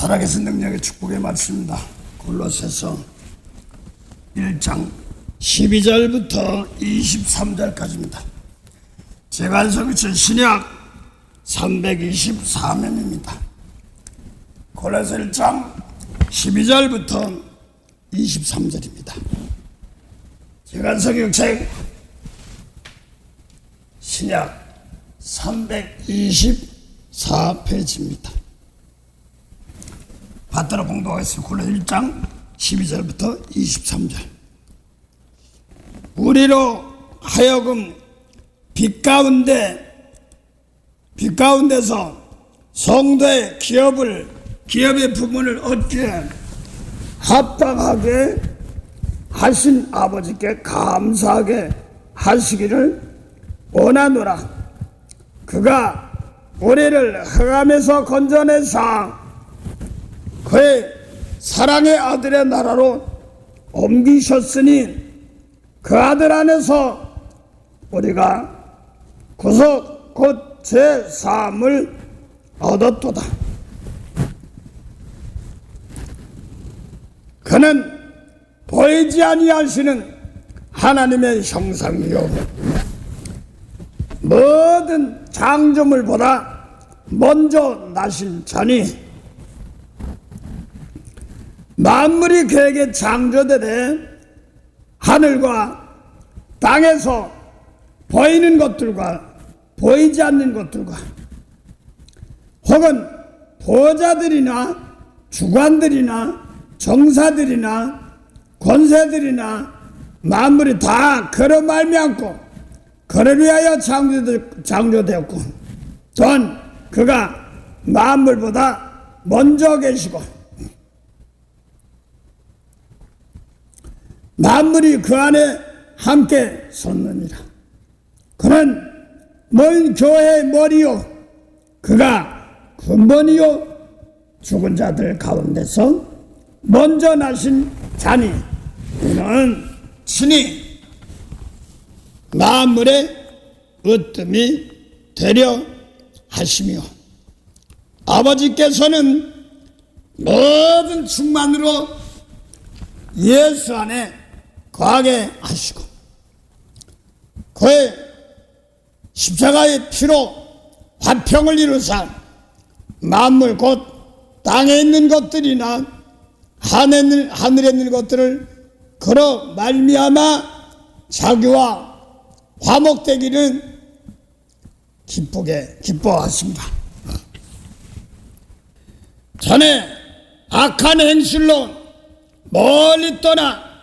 살아계신 능력의 축복의 말씀입니다. 골로새서 1장 12절부터 23절까지입니다. 제간성경 신약 324면입니다. 골로새 1장 12절부터 23절입니다. 제간성경책 신약 324페이지입니다. 받들어 공부하겠습니다. 골로새 1장 12절부터 23절. 우리로 하여금 빛 가운데서 성도의 기업의 부분을 얻기에 합당하게 하신 아버지께 감사하게 하시기를 원하노라. 그가 우리를 흑암에서 건져내사 그의 사랑의 아들의 나라로 옮기셨으니 그 아들 안에서 우리가 구속 곧 제사함을 얻었도다. 그는 보이지 아니하시는 하나님의 형상이요 모든 창조물보다 먼저 나신 자니 만물이 그에게 창조되되 하늘과 땅에서 보이는 것들과 보이지 않는 것들과 혹은 보좌들이나 주관들이나 정사들이나 권세들이나 만물이 다 그로 말미암고 그를 위하여 창조되었고 또한 그가 만물보다 먼저 계시고 만물이 그 안에 함께 섰느니라. 그는 먼 교회의 머리요 그가 근본이요 죽은 자들 가운데서 먼저 나신 자니 이는 친히 만물의 으뜸이 되려 하시며 아버지께서는 모든 충만으로 예수 안에 거하게 하시고 그의 십자가의 피로 화평을 이루사 만물 곧 땅에 있는 것들이나 하늘에 있는 것들을 그로 말미암아 자기와 화목되기를 기뻐하십니다. 전에 악한 행실로 멀리 떠나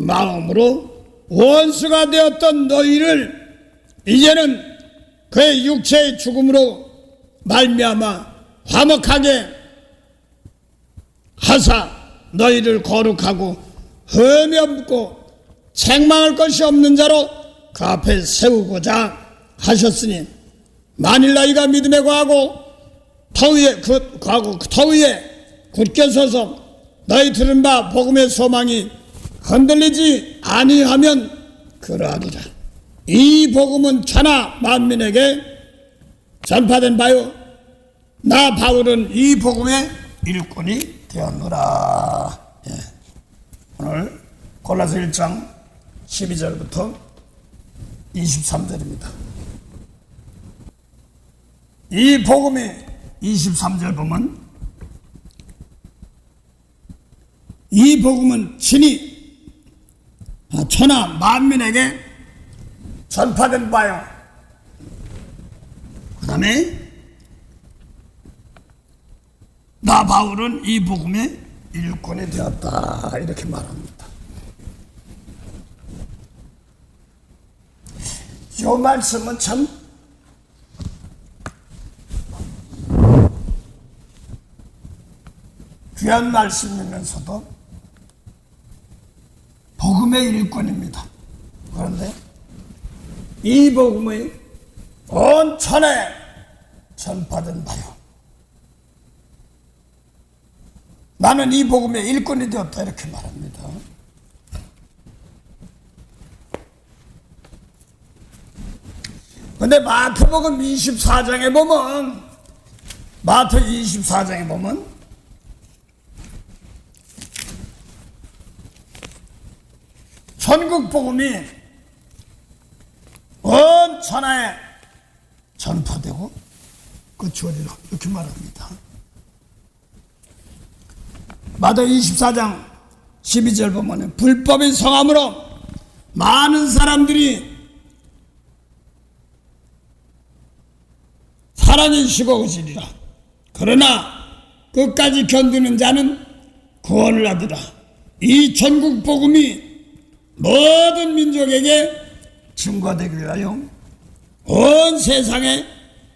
마음으로 원수가 되었던 너희를 이제는 그의 육체의 죽음으로 말미암아 화목하게 하사 너희를 거룩하고 흠이 없고 책망할 것이 없는 자로 그 앞에 세우고자 하셨으니 만일 너희가 믿음에 거하고 터 위에 굳게 서서 너희 들은 바 복음의 소망이 흔들리지 아니하면 그러하리라. 이 복음은 천하 만민에게 전파된 바요 나 바울은 이 복음의 일꾼이 되었노라. 오늘 골로새 1장 12절부터 23절입니다. 이 복음이 23절 보면 이 복음은 친히 천하 만민에게 전파된 바요. 그 다음에 나 바울은 이 복음의 일꾼이 되었다 이렇게 말합니다. 이 말씀은 참 귀한 말씀이면서도 복음의 일꾼입니다. 그런데 이 복음이 온 천하에 전파된 바요. 나는 이 복음의 일꾼이 되었다 이렇게 말합니다. 그런데 마태복음 24장에 보면 전국 복음이 온 천하에 전파되고 끝이오리라 이렇게 말합니다. 마태 24장 12절 보면 불법의 성함으로 많은 사람들이 사랑이 식어오시리라. 그러나 끝까지 견디는 자는 구원을 얻으라. 이 전국 복음이 모든 민족에게 증거되기 위하여 온 세상에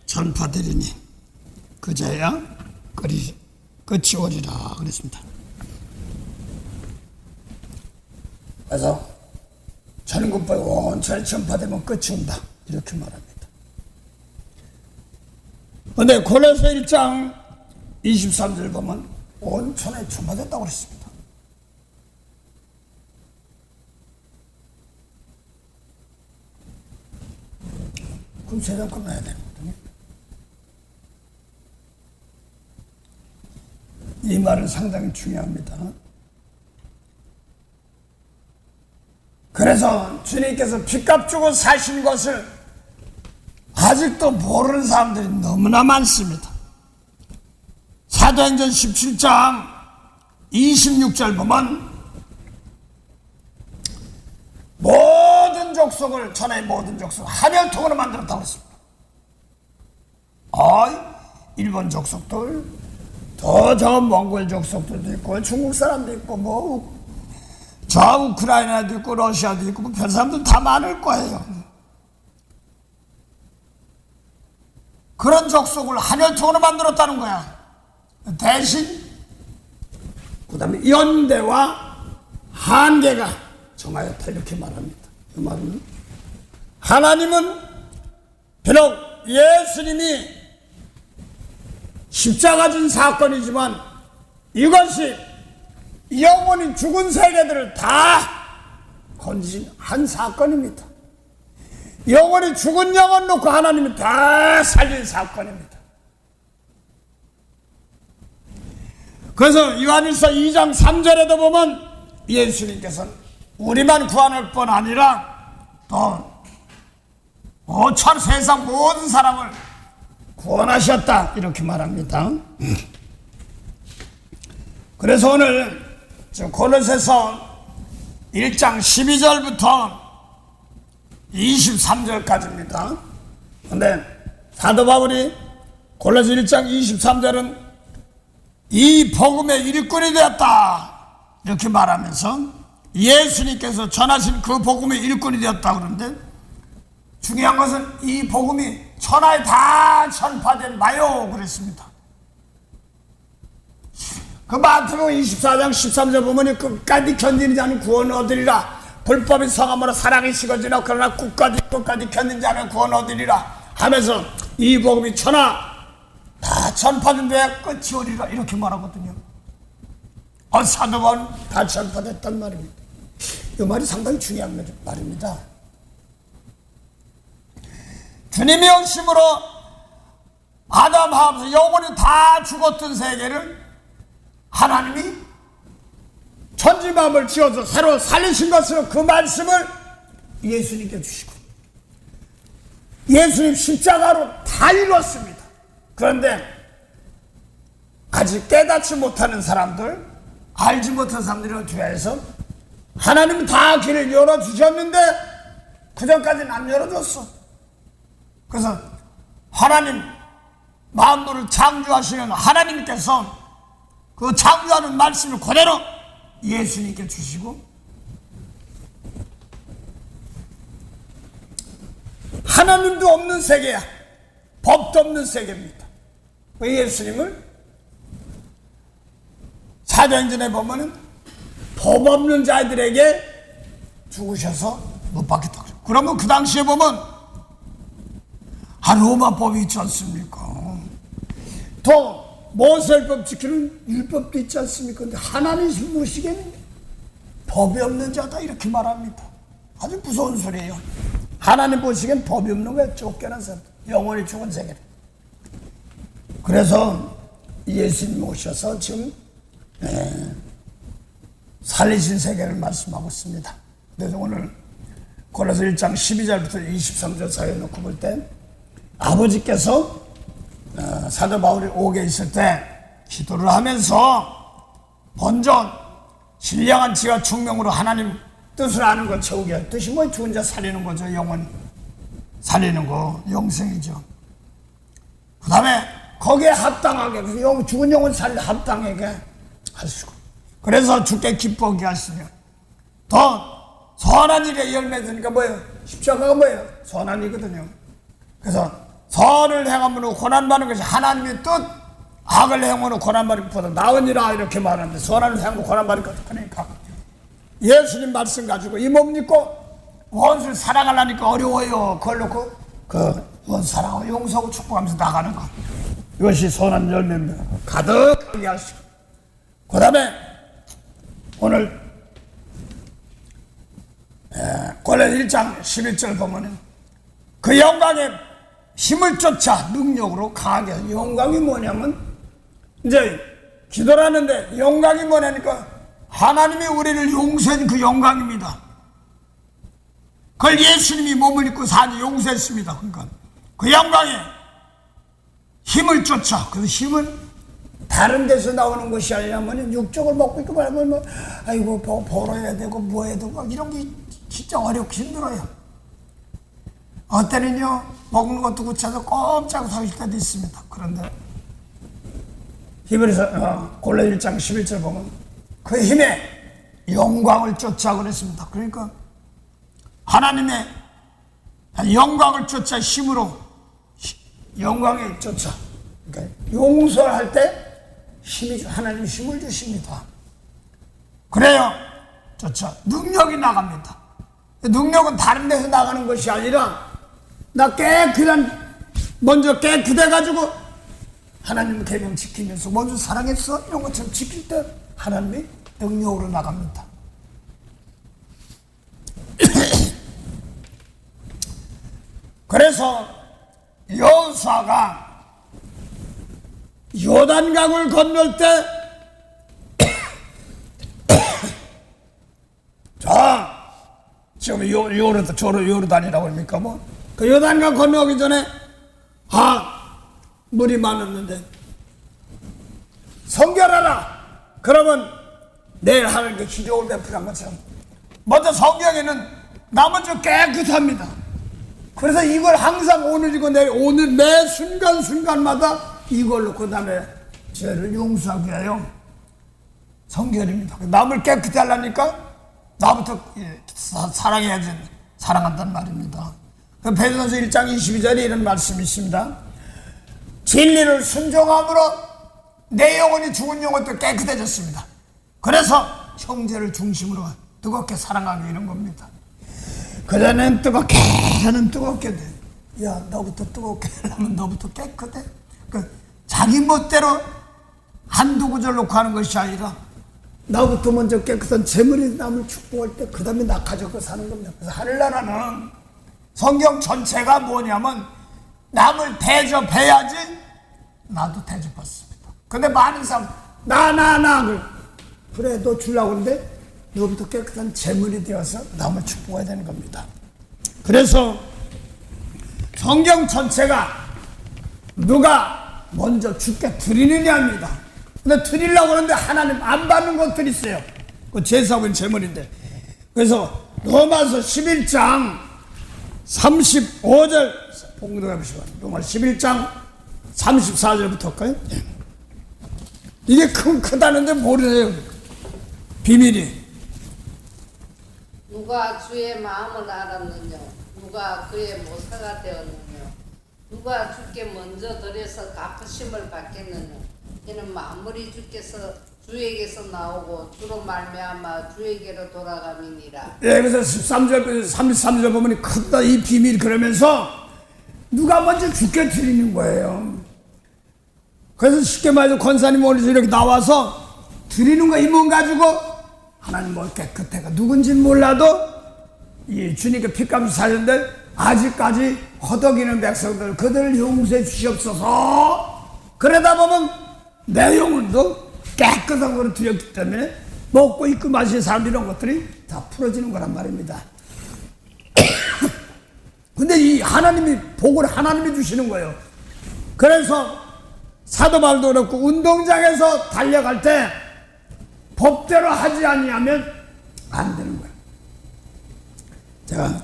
전파되리니 그제야 끝이 오리라 그랬습니다. 그래서 전국 복음이 온천에 전파되면 끝이 온다 이렇게 말합니다. 그런데 골로새 1장 23절 보면 온천에 전파됐다고 그랬습니다. 그럼 세상 끝나야 되거든요. 이 말은 상당히 중요합니다. 그래서 주님께서 핏값 주고 사신 것을 아직도 모르는 사람들이 너무나 많습니다. 사도행전 17장 26절 보면 모든 족속을 천하의 모든 족속을 하늘통으로 만들었다고 했습니다. 일본 족속들 저 몽골 족속들도 있고 중국 사람도 있고 저 우크라이나도 있고 러시아도 있고 별 사람들 다 많을 거예요. 그런 족속을 하늘통으로 만들었다는 거야. 대신 그 다음에 연대와 한계가 정하였다 이렇게 말합니다. 이 말은 하나님은 비록 예수님이 십자가 진 사건이지만 이것이 영원히 죽은 세계들을 다 건진 한 사건입니다. 영원히 죽은 영혼 놓고 하나님이 다 살린 사건입니다. 그래서 요한일서 2장 3절에도 보면 예수님께서는 우리만 구원할 뿐 아니라 또 전 세상 모든 사람을 구원하셨다 이렇게 말합니다. 그래서 오늘 골로새서 1장 12절부터 23절까지입니다. 그런데 사도 바울이 골로새 1장 23절은 이 복음의 일꾼이 되었다 이렇게 말하면서 예수님께서 전하신 그 복음의 일꾼이 되었다 그러는데 중요한 것은 이 복음이 천하에 다 전파된 마요 그랬습니다. 그 마태복음 24장 13절 보면 끝까지 견디는 자는 구원을 얻으리라. 불법이 성함으로 사랑이 식어지나 그러나 끝까지 견디는 자는 구원을 얻으리라 하면서 이 복음이 천하 다 전파된 데에 끝이 오리라 이렇게 말하거든요. 사도 바울은 다 전파됐단 말입니다. 이 말이 상당히 중요한 말입니다. 주님이 오심으로 아담 하와부터 영원히 다 죽었던 세계를 하나님이 천지만물을 지어서 새로 살리신 것으로 그 말씀을 예수님께 주시고 예수님 십자가로 다 이뤘습니다. 그런데 아직 깨닫지 못하는 사람들, 알지 못하는 사람들을 위해서 하나님은 다 길을 열어주셨는데 그전까지는 안 열어줬어. 그래서 하나님 만물을 창조하시는 하나님께서 그 창조하는 말씀을 그대로 예수님께 주시고 하나님도 없는 세계야. 법도 없는 세계입니다. 그 예수님을 사도행전에 보면은 법 없는 자들에게 죽으셔서 못 박혔다 그래요. 그러면 그 당시에 보면 로마법이 있지 않습니까? 또 모세율법 지키는 율법도 있지 않습니까? 근데 하나님 보시기에는 법이 없는 자다 이렇게 말합니다. 아주 무서운 소리예요. 하나님 보시기엔 법이 없는 거야. 쫓겨난 사람, 영원히 죽은 세계를. 그래서 예수님 오셔서 지금 살리신 세계를 말씀하고 있습니다. 그래서 오늘 골로새 1장 12절부터 23절 사이에 놓고 볼 때 아버지께서 사도 바울이 옥에 있을 때 기도를 하면서 먼저 신령한 지와 충명으로 하나님 뜻을 아는 것 채우게. 뜻이 뭐 죽은 자 살리는 거죠. 영혼 살리는 거 영생이죠. 그 다음에 거기에 합당하게 죽은 영혼 살리 합당하게 하시고, 그래서 주께 기뻐하게 하시며 더 선한 일에 열매 드니까 뭐예요? 십자가가 뭐예요? 선한 일이거든요. 그래서 선을 행함으로 고난받는 것이 하나님의 뜻, 악을 행함으로 고난받는 것보다 나으니라 이렇게 말하는데, 선을 행하고 고난받는 것 그러니까 예수님 말씀 가지고 이 몸 입고 원수를 사랑하려니까 어려워요. 그걸 놓고 그 원수 사랑하고 용서하고 축복하면서 나가는 것, 이것이 선한 열매입니다. 가득하게 하시고, 그 다음에 오늘 골로새 1장 11절 보면 그 영광의 힘을 쫓아 능력으로 강하게 해서, 영광이 뭐냐면 이제 기도를 하는데 영광이 뭐냐니까 하나님이 우리를 용서한 그 영광입니다. 그걸 예수님이 몸을 입고 사니 용서했습니다. 그러니까 그 영광의 힘을 쫓아, 그 힘은 다른 데서 나오는 것이 아니라면 육적을 먹고 있고 말하면 뭐 아이고 벌어야 되고 뭐 해야 되고 이런 게 진짜 어렵고 힘들어요. 어때는요 먹는 것도 구차서 꼼짝 서 있을 때도 있습니다. 그런데 히브리서 골로새 1장 11절 보면 그 힘에 영광을 쫓아 그랬습니다. 그러니까 하나님의 영광을 쫓아 힘으로, 영광에 쫓아, 그러니까 용서할 때 힘이, 하나님이 힘을 주십니다. 그래요 쫓아 능력이 나갑니다. 능력은 다른 데서 나가는 것이 아니라 나 먼저 깨끗해가지고 하나님 계명 지키면서 먼저 사랑했어 이런 것처럼 지킬 때 하나님이 능력으로 나갑니다. 그래서 여호수아가 요단강을 건널 때 지금 요르단이라고 합니까? 그 요단강 건너기 전에 물이 많았는데 성결하라 그러면 내일 하나님께 기적을 베풀한 것처럼 먼저 성경에는 나 먼저 깨끗합니다. 그래서 이걸 항상 오늘이고 내일, 오늘 매 순간순간마다 이걸로 그 다음에 죄를 용서하게 해요. 성결입니다. 남을 깨끗게 하려니까 나부터 사랑해야지, 사랑한다는 말입니다. 베드로전서 1장 22절에 이런 말씀이 있습니다. 진리를 순종함으로 내 영혼이 죽은 영혼도 깨끗해졌습니다. 그래서 형제를 중심으로 뜨겁게 사랑하게 이런 겁니다. 그전엔 뜨겁게 하는 뜨겁게 돼. 야, 너부터 뜨겁게 하려면 너부터 깨끗해. 자기 멋대로 한두 구절 놓고 하는 것이 아니라 나부터 먼저 깨끗한 재물이 남을 축복할 때 그 다음에 나 가지고 사는 겁니다. 그래서 하늘나라는 성경 전체가 뭐냐면 남을 대접해야지 나도 대접받습니다. 근데 많은 사람 그래 너 주려고 하는데 너부터 깨끗한 재물이 되어서 남을 축복해야 되는 겁니다. 그래서 성경 전체가 누가 먼저 주께 드리느냐입니다. 근데 드리려고 하는데 하나님 안 받는 것들이 있어요. 그 제사하고 재물인데. 그래서 로마서 11장 35절 봉독해 보시면 로마 11장 34절부터 할까요? 이게 크다는데 모르네요. 비밀이. 누가 주의 마음을 알았느냐? 누가 그의 모사가 되었느냐? 누가 주께 먼저 드려서 갚으심을 받겠느냐? 이는 만물이 주에게서 나오고 주로 말미암아 주에게로 돌아감이니라. 예, 그래서 13절, 33절 보면 크다 이 비밀. 그러면서 누가 먼저 주께 드리는 거예요. 그래서 쉽게 말해서 권사님 오늘 이렇게 나와서 드리는 거 이 몸 가지고 하나님 뭘 깨끗해가 누군지는 몰라도 이 주님께 피값을 살렸는데 아직까지 허덕이는 백성들 그들을 용서해 주시옵소서. 그러다 보면 내 영혼도 깨끗한 걸 드렸기 때문에 먹고 입고 마시는 사람 이런 것들이 다 풀어지는 거란 말입니다. 근데 이 하나님이 복을 하나님이 주시는 거예요. 그래서 사도 바울도 그렇고 운동장에서 달려갈 때 법대로 하지 아니하면 안 되는 거예요. 제가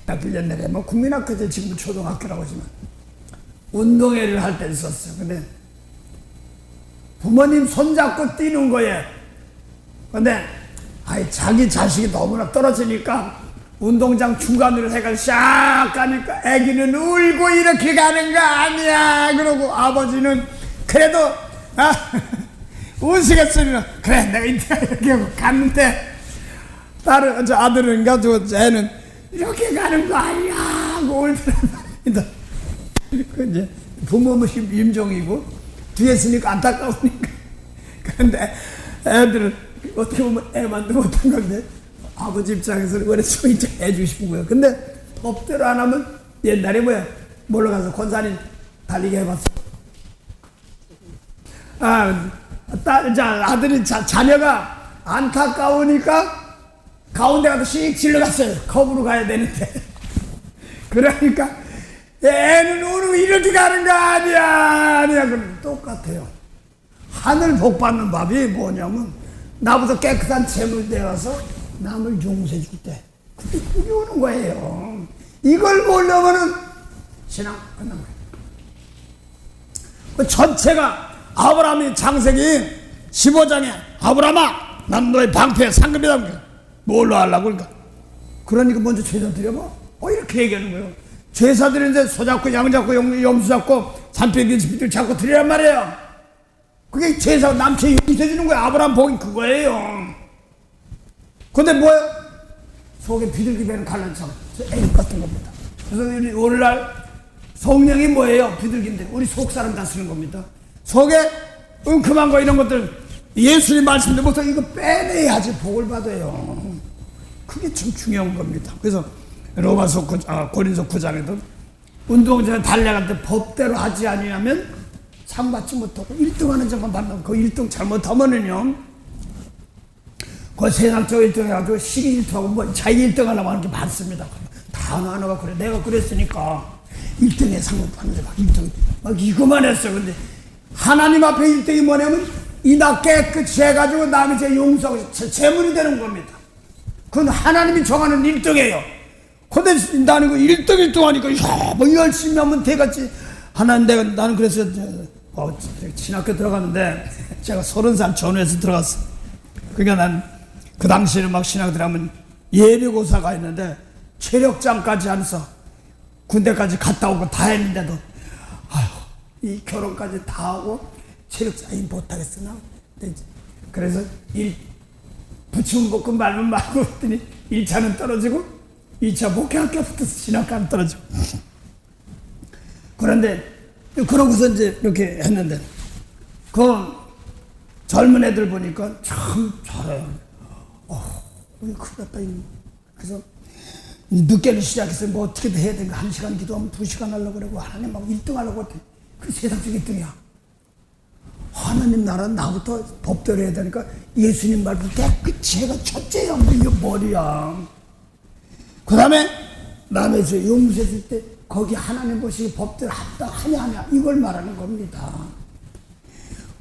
학교 옛날에 뭐 국민학교 때 지금 초등학교라고 하지만 운동회를 할 때 있었어요. 근데 부모님 손잡고 뛰는 거예요. 근데 자기 자식이 너무나 떨어지니까 운동장 중간으로 해가 샥 가니까 애기는 울고 이렇게 가는 거 아니야. 그러고 아버지는 그래도 우스갯소리로 그래 내가 이렇게 하고 갔는데 다른 저 아들은가 저 애는 이렇게 가는 거 아니야 하고 울더란 말입니다. 그 이제 부모는 임종이고 뒤에 있으니까 안타까우니까. 그런데 애들은 어떻게 보면 애만도 못한 건데 아버지 입장에서는 원래 소인자 해주고 싶은 거예요. 근데 법대로 안 하면 옛날에 몰러 가서 권사님 달리게 해봤어. 아들이 자녀가 안타까우니까 가운데 가서 씩 질러갔어요. 겁으로 가야 되는데. 그러니까 애는 우르고 이렇게 가는 거 아니야. 그럼 똑같아요. 하늘 복 받는 법이 뭐냐면 나보다 깨끗한 재물 내가서 남을 용서해 줄 때 그게 그게 오는 거예요. 이걸 보려면은 신앙 끝난 거예요. 그 전체가 아브라함이 창세기 15장에 아브라함아 난 너의 방패 상급이다. 뭘로 하려고 그러니까 먼저 제사 드려봐. 이렇게 얘기하는 거예요. 제사들은 이제 소 잡고 양 잡고 염소 잡고 산패기 집들 잡고 드리란 말이에요. 그게 제사 남체 용서해 주는 거예요. 아브라함 복이 그거예요. 근데 뭐예요? 속에 비둘기 배는 갈라져 애국 같은 겁니다. 그래서 우리 오늘날 성령이 뭐예요? 비둘기인데 우리 속 사람 다 쓰는 겁니다. 속에 은큼한 거 이런 것들 예수님 말씀대로 이거 빼내야지 복을 받아요. 그게 참 중요한 겁니다. 그래서 로마서 고린서 9장에도 운동장에 달려갈 때 법대로 하지 아니하면 상 받지 못하고 1등하는 자만 받는 그 1등 잘못하면은요 그 세상적 1등 해가지고 시기 1등하고 뭐 자기 1등 하려고 하는 게 많습니다. 다 하나가 그래 내가 그랬으니까 1등에 상을 받는데 막 1등 막 이거만 했어. 근데 하나님 앞에 1등이 뭐냐면 이 나 깨끗이 해가지고 남이 제 용서하고 재물이 되는 겁니다. 그건 하나님이 정하는 1등이에요. 근데 나는 그 1등 하니까 뭐 열심히 하면 되겠지. 나는 그래서 신학교 들어갔는데 제가 30살 전후에서 들어갔어. 그러니까 난 그 당시에는 막 신학교 들어가면 예비고사가 있는데 체력장까지 안 써. 군대까지 갔다 오고 다 했는데도 이 결혼까지 다 하고 체력장이 못하겠어 나. 그래서 부치면 먹고 말면 말고 했더니 1차는 떨어지고 2차 목회학교 붙어서 신학교는 떨어지고. 그런데 그러고서 이제 이렇게 했는데 그 젊은 애들 보니까 참 잘해요. 큰일 났다. 그래서 늦게는 시작했어요. 뭐 어떻게든 해야 되니까 1시간 기도하면 2시간 하려고 그러고 하나님하고 1등 하려고 했더니 그 세상적 1등이야. 하나님 나라는 나부터 법대로 해야 되니까 예수님 말부터 깨끗이 해가 첫째야. 이거 머리야. 그 다음에 남의 죄 용서해 줄 때 거기 하나님 보시기 법대로 하냐 이걸 말하는 겁니다.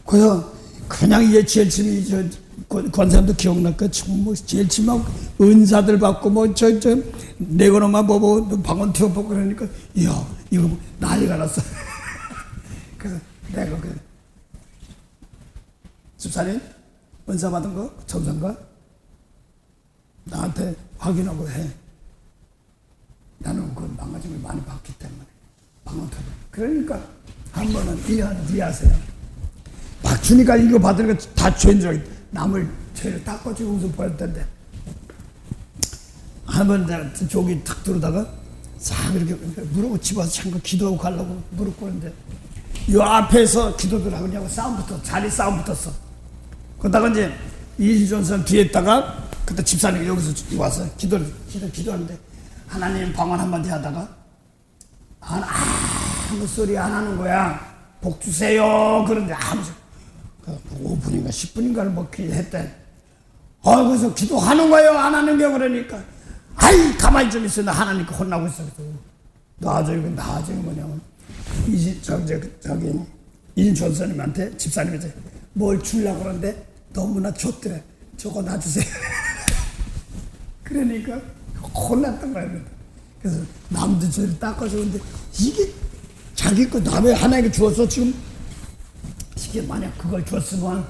그래서 그냥 이제 제일 처음에 권사님도 기억날까? 뭐 제일 처음에 은사들 받고 뭐 내거로만 보고 방언 튀어보고 그러니까 이야 이거 뭐 난리가 났어. 그래서 내가 집사님 은사 받은 거 전산가 나한테 확인하고 해. 나는 그 망가짐을 많이 받기 때문에 방언 튀어. 그러니까 한 번은 1년 뒤에 하세요. 막 주니까 이거 받으니까 다 죄인 줄 알고 남을 죄를 닦아주고 웃음 보일 텐데 한 번 저기 탁 들어다가 싹 이렇게 무릎 집어서 잠깐 기도하고 가려고 무릎 꿇는데 요 앞에서 기도들 하고 그냥 자리 싸움 붙었어. 그러다가 이제 이희준 선생 뒤에 있다가 그때 집사님이 여기서 와서 기도하는데 하나님 방언 한마디 하다가 아무 소리 안 하는 거야. 복 주세요. 그런데 아무 소리. 그 5분인가 10분인가를 뭐 했대. 그래서 기도하는 거예요, 안 하는 게? 그러니까 아이 가만히 좀 있어. 나 하나님께 혼나고 있어. 나아져요. 뭐냐면 저기 이진철 선생님한테 집사님한테 뭘 주려고 그러는데 너무나 좋더래. 저거 놔주세요. 그러니까 혼났던 거예요. 그래서 남도 저를 닦아주는데 이게 자기 거 남의 하나님께 주어서 지금 이게 만약 그걸 줬으면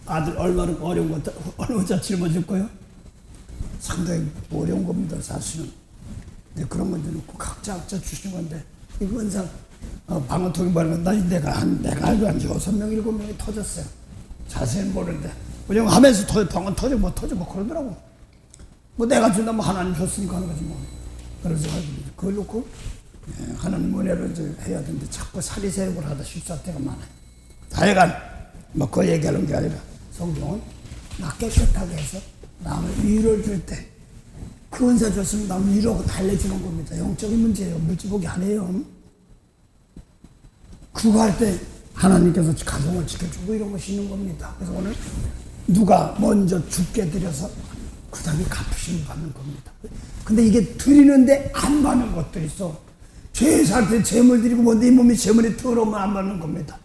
아들 얼마나 어려운 거 얼마나 짊어질 거예요? 상당히 어려운 겁니다, 사실은. 근데 그런 문제 놓고 각자 주시는 건데 이건 방언통이 말하는 건 내가 알고 한 6명, 7명이 터졌어요. 자세히는 모르는데 그냥 하면서 방언 터져 뭐 그러더라고. 뭐 내가 준다면 하나님 줬으니까 하는 거지 뭐. 그래서 그걸 놓고 하나님 은혜를 이제 해야 되는데 자꾸 사리새욕을 하다 실수할 때가 많아요. 하여간 뭐 그 얘기하는 게 아니라 성경은 나 깨끗하게 해서 남을 위로를 줄 때 그 은사 줬으면 남 위로하고 달래주는 겁니다. 영적인 문제예요. 물질복이 아니에요. 그거 할 때 하나님께서 가정을 지켜주고 이런 것이 있는 겁니다. 그래서 오늘 누가 먼저 죽게 드려서 그 다음에 갚으심을 받는 겁니다. 근데 이게 드리는데 안 받는 것들이 있어. 죄살 때 재물 드리고 뭔데 이 몸이 재물이 더러우면 안 받는 겁니다.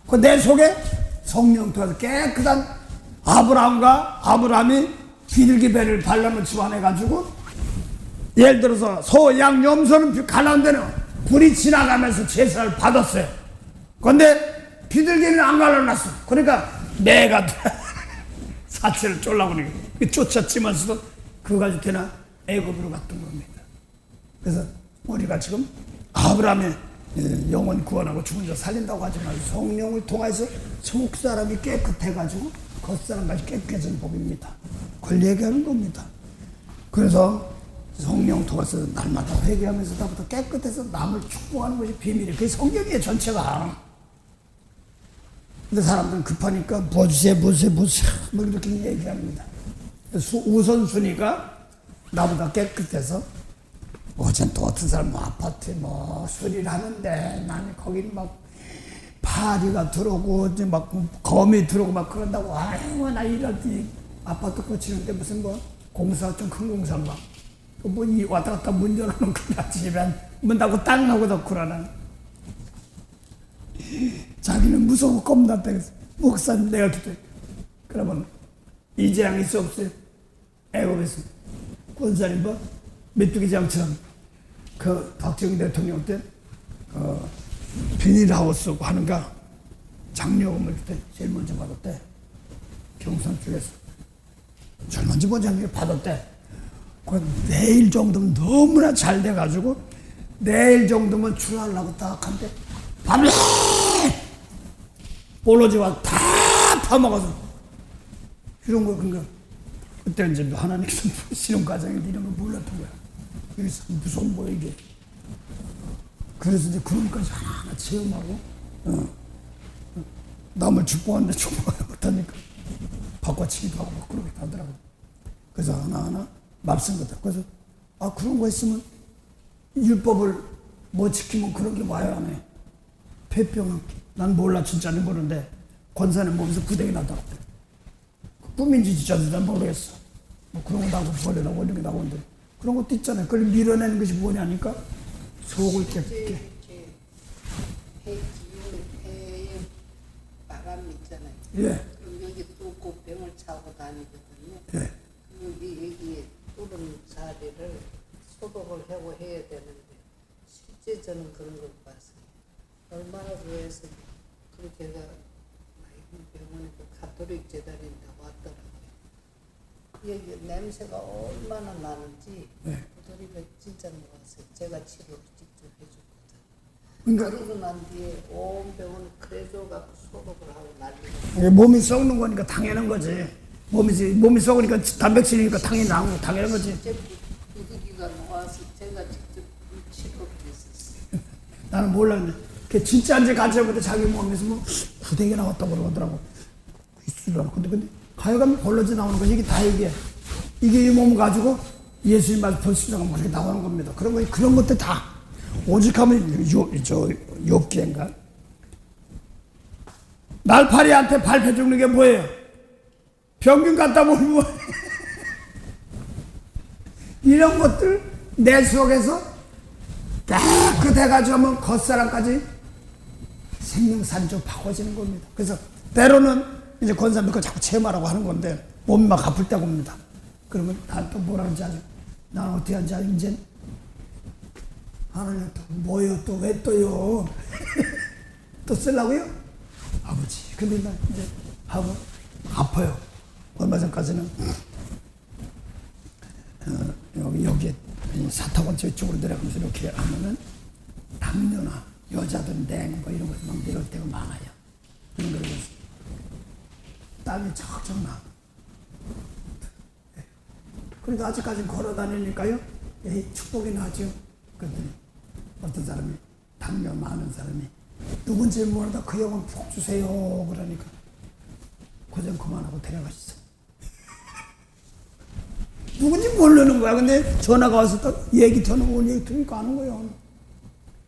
그 내 속에 성령 통해서 깨끗한 아브라함이 비둘기 배를 발라놓지 않아가지고 예를 들어서 소, 양, 염소는 가나안 데는 불이 지나가면서 제사를 받았어요. 그런데 비둘기는 안 갈라놨어. 그러니까 내가 사체를 쫄라고 쫓았지만서도 그거 가지고 되나 애굽으로 갔던 겁니다. 그래서 우리가 지금 아브라함의 영혼 구원하고 죽은 자 살린다고 하지 말고 성령을 통해서 속 사람이 깨끗해가지고 겉사람까지 깨끗해지는 법입니다. 그걸 얘기하는 겁니다. 그래서 성령 통해서 날마다 회개하면서 나부터 깨끗해서 남을 축복하는 것이 비밀이에요. 그게 성경이에요, 전체가. 근데 사람들은 급하니까 보세요 뭐 이렇게 얘기합니다. 우선순위가 나보다 깨끗해서 어젠 또 어떤 사람 아파트에 수리를 하는데 나는 거기는 막 파리가 들어오고 막 거미 들어오고 막 그런다고 아유 나 이러지 아파트 고치는데 무슨 공사 좀 큰 공사인가 이 왔다 갔다 문 열어놓고 집에 문 닫고 딱 나고 넣고 그러나 자기는 무서워 겁난다. 그래서 목사님 내가 기도해. 그러면 이재양이 있어 없어요? 애국에서 권사님 메뚜기장처럼 그 박정희 대통령 때 비닐하우스 하는가 장려금을 그때 제일 먼저 받았대. 경상 쪽에서 제일 먼저 받았대. 그 내일 정도면 너무나 잘 돼가지고 내일 정도면 출하려고 딱 한데 밤에 볼로지와 다 파먹어서 이런 거 그러니까 그때 이제 하나님께서 신혼 과정인데 이런 걸 몰랐던 거야. 이게 무서운 거야 이게. 그래서 이제 그런 것까지 하나하나 체험하고 남을 축복하는데 축복하지 못하니까 바꿔치기도 하고 막 그러게 하더라고. 그래서 하나하나 말씀 거다. 그래서 그런 거 있으면 율법을 못 지키면 그런 게 와요 안 해. 폐병은 난 몰라 진짜는 모르는데 권사는 몸에서 부대기 나더라고. 꿈인지 진짜인지 난 모르겠어. 뭐 그런 거 나고 벌레 나고 이런 게 나오는데 그런 것도 있잖아요. 그걸 밀어내는 것이 뭐냐니까 속을 깨끗게. 폐 바람 있잖아요. 예. 그럼 여기 뚫고 병을 차고 다니거든요. 예. 여기에 뚫은 자리를 소독을 하고 해야 되는데 실제 저는 그런 걸 봤어요. 얼마나 좋아해서 그렇게 해가 병원에 가톨릭 재단인다고 왔더라고요. 여기 냄새가 얼마나 나는지 도리가 진짜 놀랐어요. 제가 치료를 직접 해줬거든요. 그러고 난 뒤에 온 병원 그래줘갖고 소독을 하고 난리가. 몸이 썩는 거니까 당연한 거지. 몸이 썩으니까 단백질이니까 당연한 거지. 실제 부득이가 나와서 제가 직접 치료를 했었어요. 나는 몰랐는데 그 진짜인지 가짜인지 자기 몸에서 부대기 나왔다고 그러더라고. 있으려고. 근데 하여간 벌러져 나오는 거지. 이게 다 이게 이 몸 가지고 예수님 말씀 벌써 이렇게 나오는 겁니다. 그런 것들 다 오직하면 욥기인가 날파리한테 밟혀 죽는 게 뭐예요? 병균 갖다 보면 뭐 이런 것들 내 속에서 깨끗해가지고 하면 겉사람까지 생명살이 좀 바꿔지는 겁니다. 그래서 때로는 이제 권사님 그거 자꾸 체험하라고 하는 건데 몸이 막 아플 때가 옵니다. 그러면 난 또 뭐라 하는지 아죠? 난 어떻게 하는지 아죠? 이제 하나님 또 뭐요? 또 왜 또요? 또 쓰려고요? 아버지. 근데 나 이제 하고 아파요. 얼마 전까지는 여기에 사타구니 쪽으로 내려가면서 이렇게 하면은 당뇨나 여자들 냉 뭐 이런 거 막 내려올 때가 많아요. 그런 거를 땀이 척척 나. 그래도 아직까지 걸어 다니니까요. 축복이 나죠. 그랬더니 어떤 사람이 당뇨 많은 사람이 누군지 모르다 그 영혼 푹 주세요. 그러니까 고생 그만하고 데려가셨어. 누군지 모르는 거야. 근데 전화가 와서 딱 얘기 터놓고 얘기 들으니까 아는 거예요.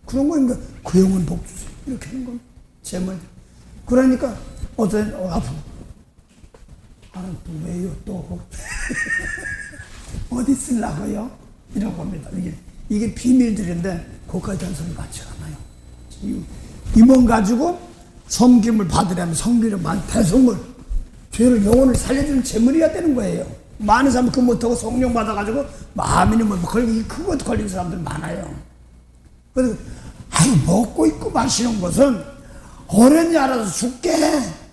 그런 거니까 그 영혼 복 주세요. 이렇게 하는 겁니다. 제물. 그러니까 어떤 아프고 나는 또 왜요 또 어디 쓰려고요? 이런 겁니다. 이게 비밀들인데 그것까지 한 소리 많지 않아요. 이 몸 가지고 섬김을 받으려면 성비를 많이 배송을 죄를 영혼을 살려주는 제물이어야 되는 거예요. 많은 사람이 그 못하고 성령 받아가지고 마음이는 뭐 걸리기 큰 것도 걸리는 사람들 많아요. 그래서 먹고 있고 마시는 것은 어른이 알아서 죽게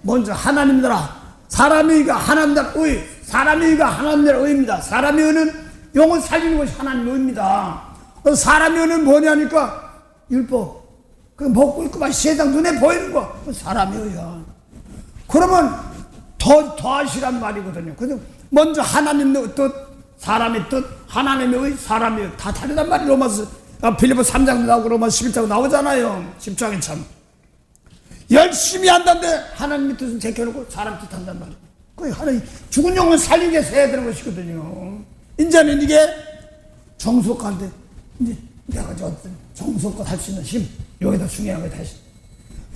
먼저 하나님들아 사람이가 하나님들 의 사람이가 하나님들 의입니다. 사람의 의는 영혼 살리는 것이 하나님의 의입니다. 사람의 의는 뭐냐니까 율법 그 먹고 있고 막 세상 눈에 보이는 거 사람의 의야. 그러면 더 하시란 말이거든요. 그래서 먼저 하나님의 뜻, 사람의 뜻, 하나님의 의, 사람의 의 다 다르단 말이에요. 로마서 빌립보 3장도 나오고 로마서 11장도 나오잖아요. 10장에 참 열심히 한다는데 하나님의 뜻은 제껴놓고 사람 뜻 한단 말이에요. 그 하나님 죽은 영혼 살리기 위해서 해야 되는 것이거든요. 이제는 이게 정속한데 이제 내가 저 어떤 정속껏 할 수 있는 힘 여기다 중요한 거 다시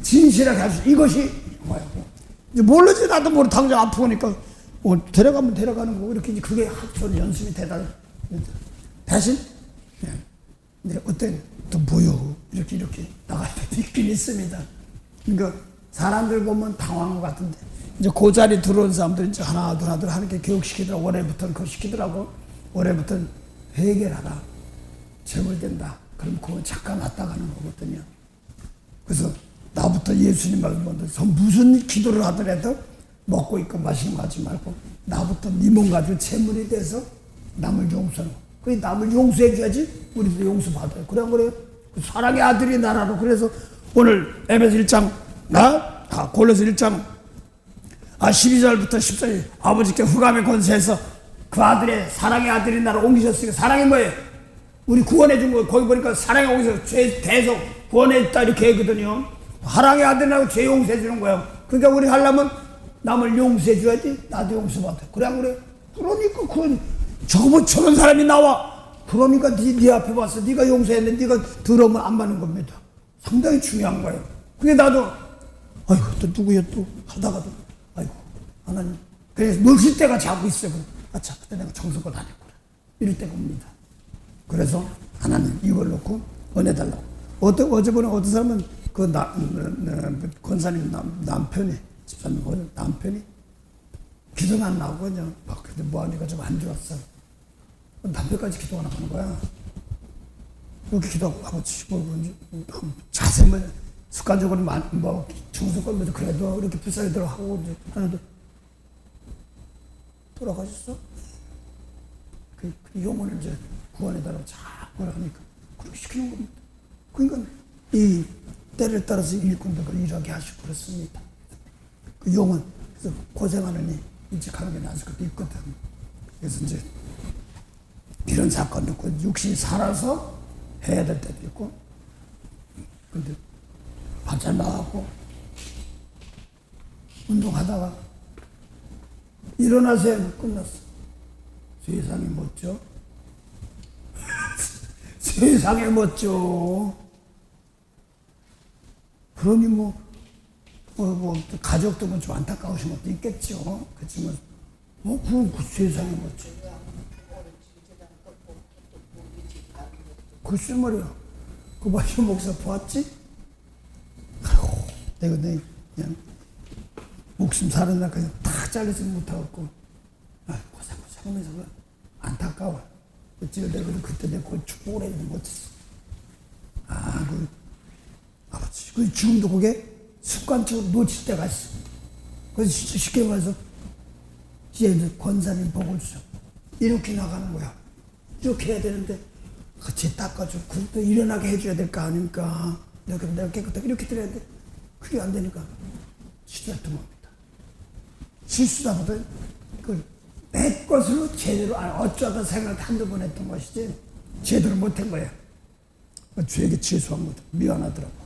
진실하게 할 수 이것이 뭐야? 이제 모르지 나도 모르 당장 아프니까 데려가면 데려가는 거고 이렇게 이제 그게 학교 연습이 되다 대신 네, 어떤 또 뭐요 이렇게 나갈 때도 있긴 있습니다. 그러니까 사람들 보면 당황한 것 같은데 이제 그 자리 들어온 사람들 이제 하나 둘 하는 게 교육시키더라고. 올해부터는 그거 시키더라고. 올해부터는 해결하라. 재물된다. 그럼 그거 잠깐 왔다 가는 거거든요. 그래서 나부터 예수님 말씀 먼저 무슨 기도를 하더라도 먹고 있고 마시는 거 하지 말고 나부터 네 몸 가지고 재물이 돼서 남을 용서하는 거. 그 남을 용서해 줘야지 우리도 용서받아요. 그래 안 그래요? 사랑의 아들이 나라로. 그래서 오늘 에베소 1장 골로새 1장 12절부터 14절 아버지께 흑암의 권세에서 그 아들의 사랑의 아들이 나를 옮기셨으니까 사랑이 뭐예요? 우리 구원해 준 거 거기 보니까 사랑의 옮겨서 죄 대속 구원했다 이렇게 하거든요. 사랑의 아들이라고 죄 용서해 주는 거예요. 그러니까 우리 하려면 남을 용서해 줘야지 나도 용서받아. 그래 안 그래? 그러니까 그건 저런 사람이 나와. 그러니까 네 앞에 와서 네가 용서했는데 네가 들어오면 안 받는 겁니다. 상당히 중요한 거예요. 그게 나도 아이고 또 누구야 또 하다가도 아이고 하나님 그래서 놓칠 때가 자꾸 있어요. 참 그때 내가 정성껏 안 했구나 이럴 때가 옵니다. 그래서 하나님 이걸 놓고 은혜 달라고. 어제 보니 어떤 사람은 그 권사님 남편이 집사님 남편이 기도는 안 나오고 그냥 막 근데 뭐 하니까 좀 안 좋았어. 남편까지 기도가 나가는 거야. 이렇게 기도하고 아버지 자세만 습관적으로 뭐 중수권에도 그래도 이렇게 불쌍히 들어가고 이제 하나도 돌아가셨어. 그 영혼을 이제 구원해달라고 자꾸 하니까 그렇게 시키는 겁니다. 그러니까 이 때를 따라서 일꾼들을 일하게 하시고 그렇습니다. 그 영혼 그래서 고생하느니 일찍하는 게 나을 것도 있거든. 그래서 이제 이런 사건도 있고 육신이 살아서 해야 될 때도 있고 근데 밥잘 나가고 운동하다가 일어나서 끝났어. 세상이 멋져. 세상에 멋져. 그러니 뭐 뭐 가족도 뭐 좀 안타까우신 것도 있겠죠. 그렇지만 그 세상에 뭐 글쎄 말이야. 그 마시오 목사 보았지? 아이고 내가 그냥 목숨 사는 날 그냥 다 잘리지 못하고 고생하면서 안타까워. 어찌 내가 그때 내가 축복을 해주지 못했어. 그 아버지 그 지금도 그게 습관적으로 놓칠 때가 있어. 그래서 쉽게 말해서 이제 권사님 복을 주죠. 이렇게 나가는 거야. 이렇게 해야 되는데 같이 닦아주고 또 일어나게 해줘야 될 거 아닙니까? 내가 깨끗하게 이렇게 드려야 돼. 그게 안 되니까 시달통합니다. 실수다 보면 내 것으로 제대로 어쩌다 생각 한두 번 했던 것이지 제대로 못한 거야. 주에게 취소한 거다. 미안하더라고.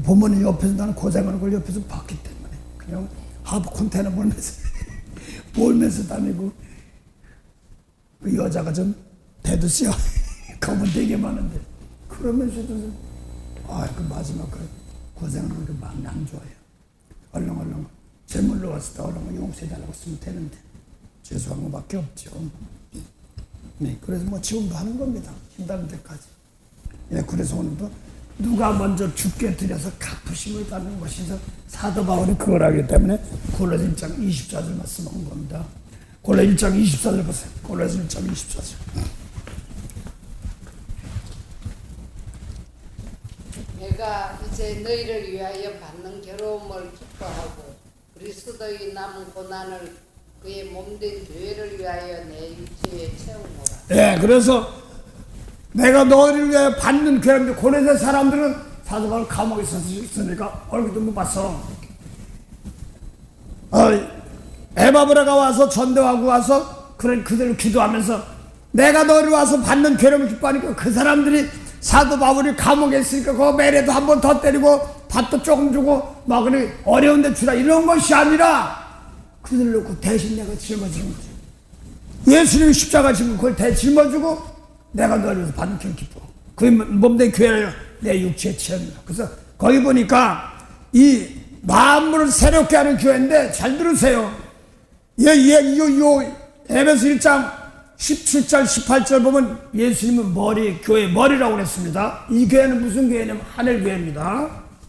부모님 옆에서 나는 고생하는 걸 옆에서 봤기 때문에 그냥 하부 컨테이너 몰면서 다니고 그 여자가 좀 대두씨야 검은 되게 많은데 그러면서도 그 마지막 그 고생하는 게 마음이 안 좋아요. 얼렁얼렁 제물로 왔을 때 얼렁 용서해달라고 쓰면 되는데 죄송한 것밖에 없죠. 네, 그래서 뭐 지금도 하는 겁니다. 힘닿은 데까지. 예, 그래서 오늘도 누가 먼저 죽게 드려서 갚으심을 받는 것이서 사도 바울이 그걸 하기 때문에 골로새 1장 24절 말씀한 겁니다. 골로새 1장 24절 보세요. 골로새 1장 24절. 내가 이제 너희를 위하여 받는 괴로움을 기뻐하고 그리스도의 남은 고난을 그의 몸된 교회를 위하여 내 육체에 채우노라. 예, 그래서 내가 너희를 위하여 받는 괴로움인데 고레세 사람들은 사도 바울 감옥에 있으니까 얼굴도 못 봤어. 에바브라가 와서 전도하고 와서 그들을 기도하면서 내가 너희를 와서 받는 괴로움을 기뻐하니까 그 사람들이 사도 바울이 감옥에 있으니까 그 매래도 한 번 더 때리고 밥도 조금 주고 막 그래 어려운데 주라 이런 것이 아니라 그들을 놓고 대신 내가 짊어지는 거죠. 예수님이 십자가 지고 그걸 짊어지고 내가 너를 위해서 받는 길 기뻐. 그 몸된 교회를 내 육체에 채웁니다. 그래서 거기 보니까 이 만물을 새롭게 하는 교회인데 잘 들으세요. 에베소 1장 17절 18절 보면 예수님은 교회 머리라고 그랬습니다. 이 교회는 무슨 교회냐면 하늘교회입니다.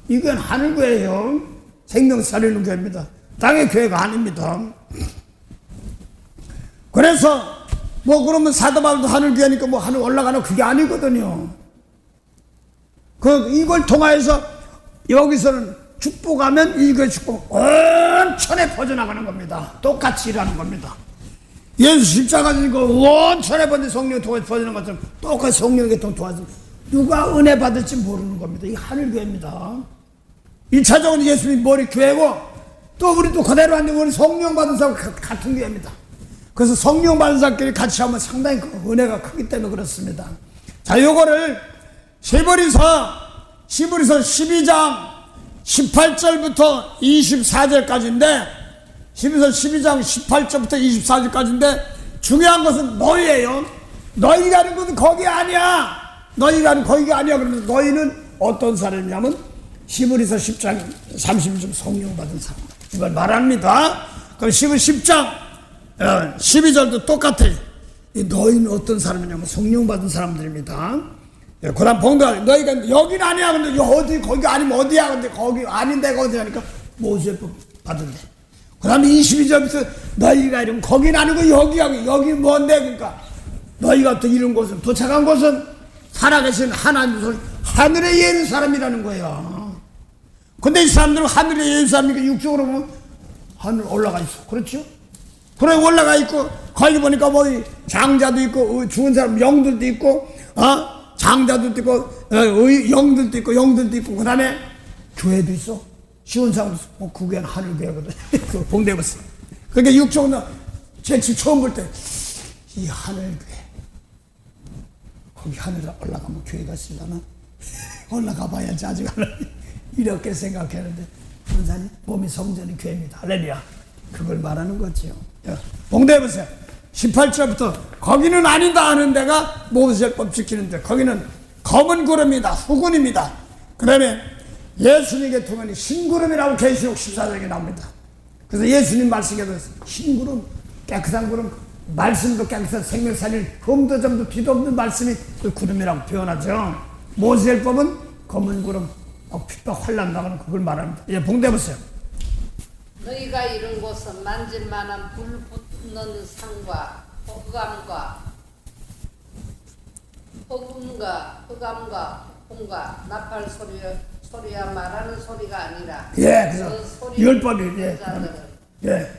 이 교회는 하늘교회예요. 생명 살리는 교회입니다. 땅의 교회가 아닙니다. 그래서 그러면 사도 바울도 하늘교회니까 하늘 올라가는 그게 아니거든요. 이걸 통하여서 여기서는 축복하면 이 교회 축복 온 천에 퍼져나가는 겁니다. 똑같이 일하는 겁니다. 예수 십자가 지고 온 천에 성령이 퍼지는 것처럼 똑같이 성령의 도와서 누가 은혜 받을지 모르는 겁니다. 이 하늘교회입니다. 1차적으로 예수님이 머리 교회고 또 우리도 그대로 하는데 우리 성령 받은 사람 같은 교회입니다. 그래서 성령 받은 사람끼리 같이 하면 상당히 은혜가 크기 때문에 그렇습니다. 자, 요거를 히브리서 12장 18절부터 24절까지인데 히브리서 12장 18절부터 24절까지인데 중요한 것은 너희예요. 너희가 하는 것은 거기 아니야. 너희가 하는 거기가 아니야. 그러면서 너희는 어떤 사람이냐면 히브리서 10장 31절 성령 받은 사람 이걸 말합니다. 그럼 10장 12절도 똑같아요. 너희는 어떤 사람이냐면 성령 받은 사람들입니다. 그 다음 봉도가 너희가 여기는 아니야. 근데 어디 거기 아니면 어디야. 근데 거기 아닌 데가 어디냐니까 모세법 받은데. 그 다음에 22절부터 너희가 이러면 거기는 아니고 여기 뭔데. 그러니까 너희가 또 이런 곳은 도착한 곳은 살아계신 하나님 하늘에 예는 사람이라는 거예요. 근데 이 사람들은 하늘에 예는 사람이니까 육적으로 보면 하늘 올라가 있어. 그렇죠? 그래 올라가 있고 거기 보니까 장자도 있고 죽은 사람 영들도 있고 장자들도 있고 영들도 있고 그 다음에 교회도 있어. 쉬운 사람도 있어. 그게 하늘교회거든. 그 봉대버스. 그러니까 육적으로 제일 처음 볼 때 이 하늘교회 거기 하늘에 올라가면 교회가 있으려나? 올라가 봐야지 아직 안 이렇게 생각했는데 선사님 몸이 성전이 교회입니다. 할렐루야. 그걸 말하는 거지요. 봉대해보세요. 18절부터 거기는 아니다 하는 데가 모세법 지키는데 거기는 검은 구름이다. 후군입니다. 그 다음에 예수님 계통은 신구름이라고 계시록 14장에 나옵니다. 그래서 예수님 말씀에도 신구름, 깨끗한 구름, 말씀도 깨끗한 생명살인 흠도 점도 비도 없는 말씀이 그 구름이라고 표현하죠. 모세율법은 검은 구름, 핍박 환난 나가는 그걸 말합니다. 예, 봉대보세요. 너희가 이룬 곳은 만질만한 불 붙는 산과 흑암과 폭풍과 나팔 소리야 말하는 소리가 아니라 예, 그래서 율법이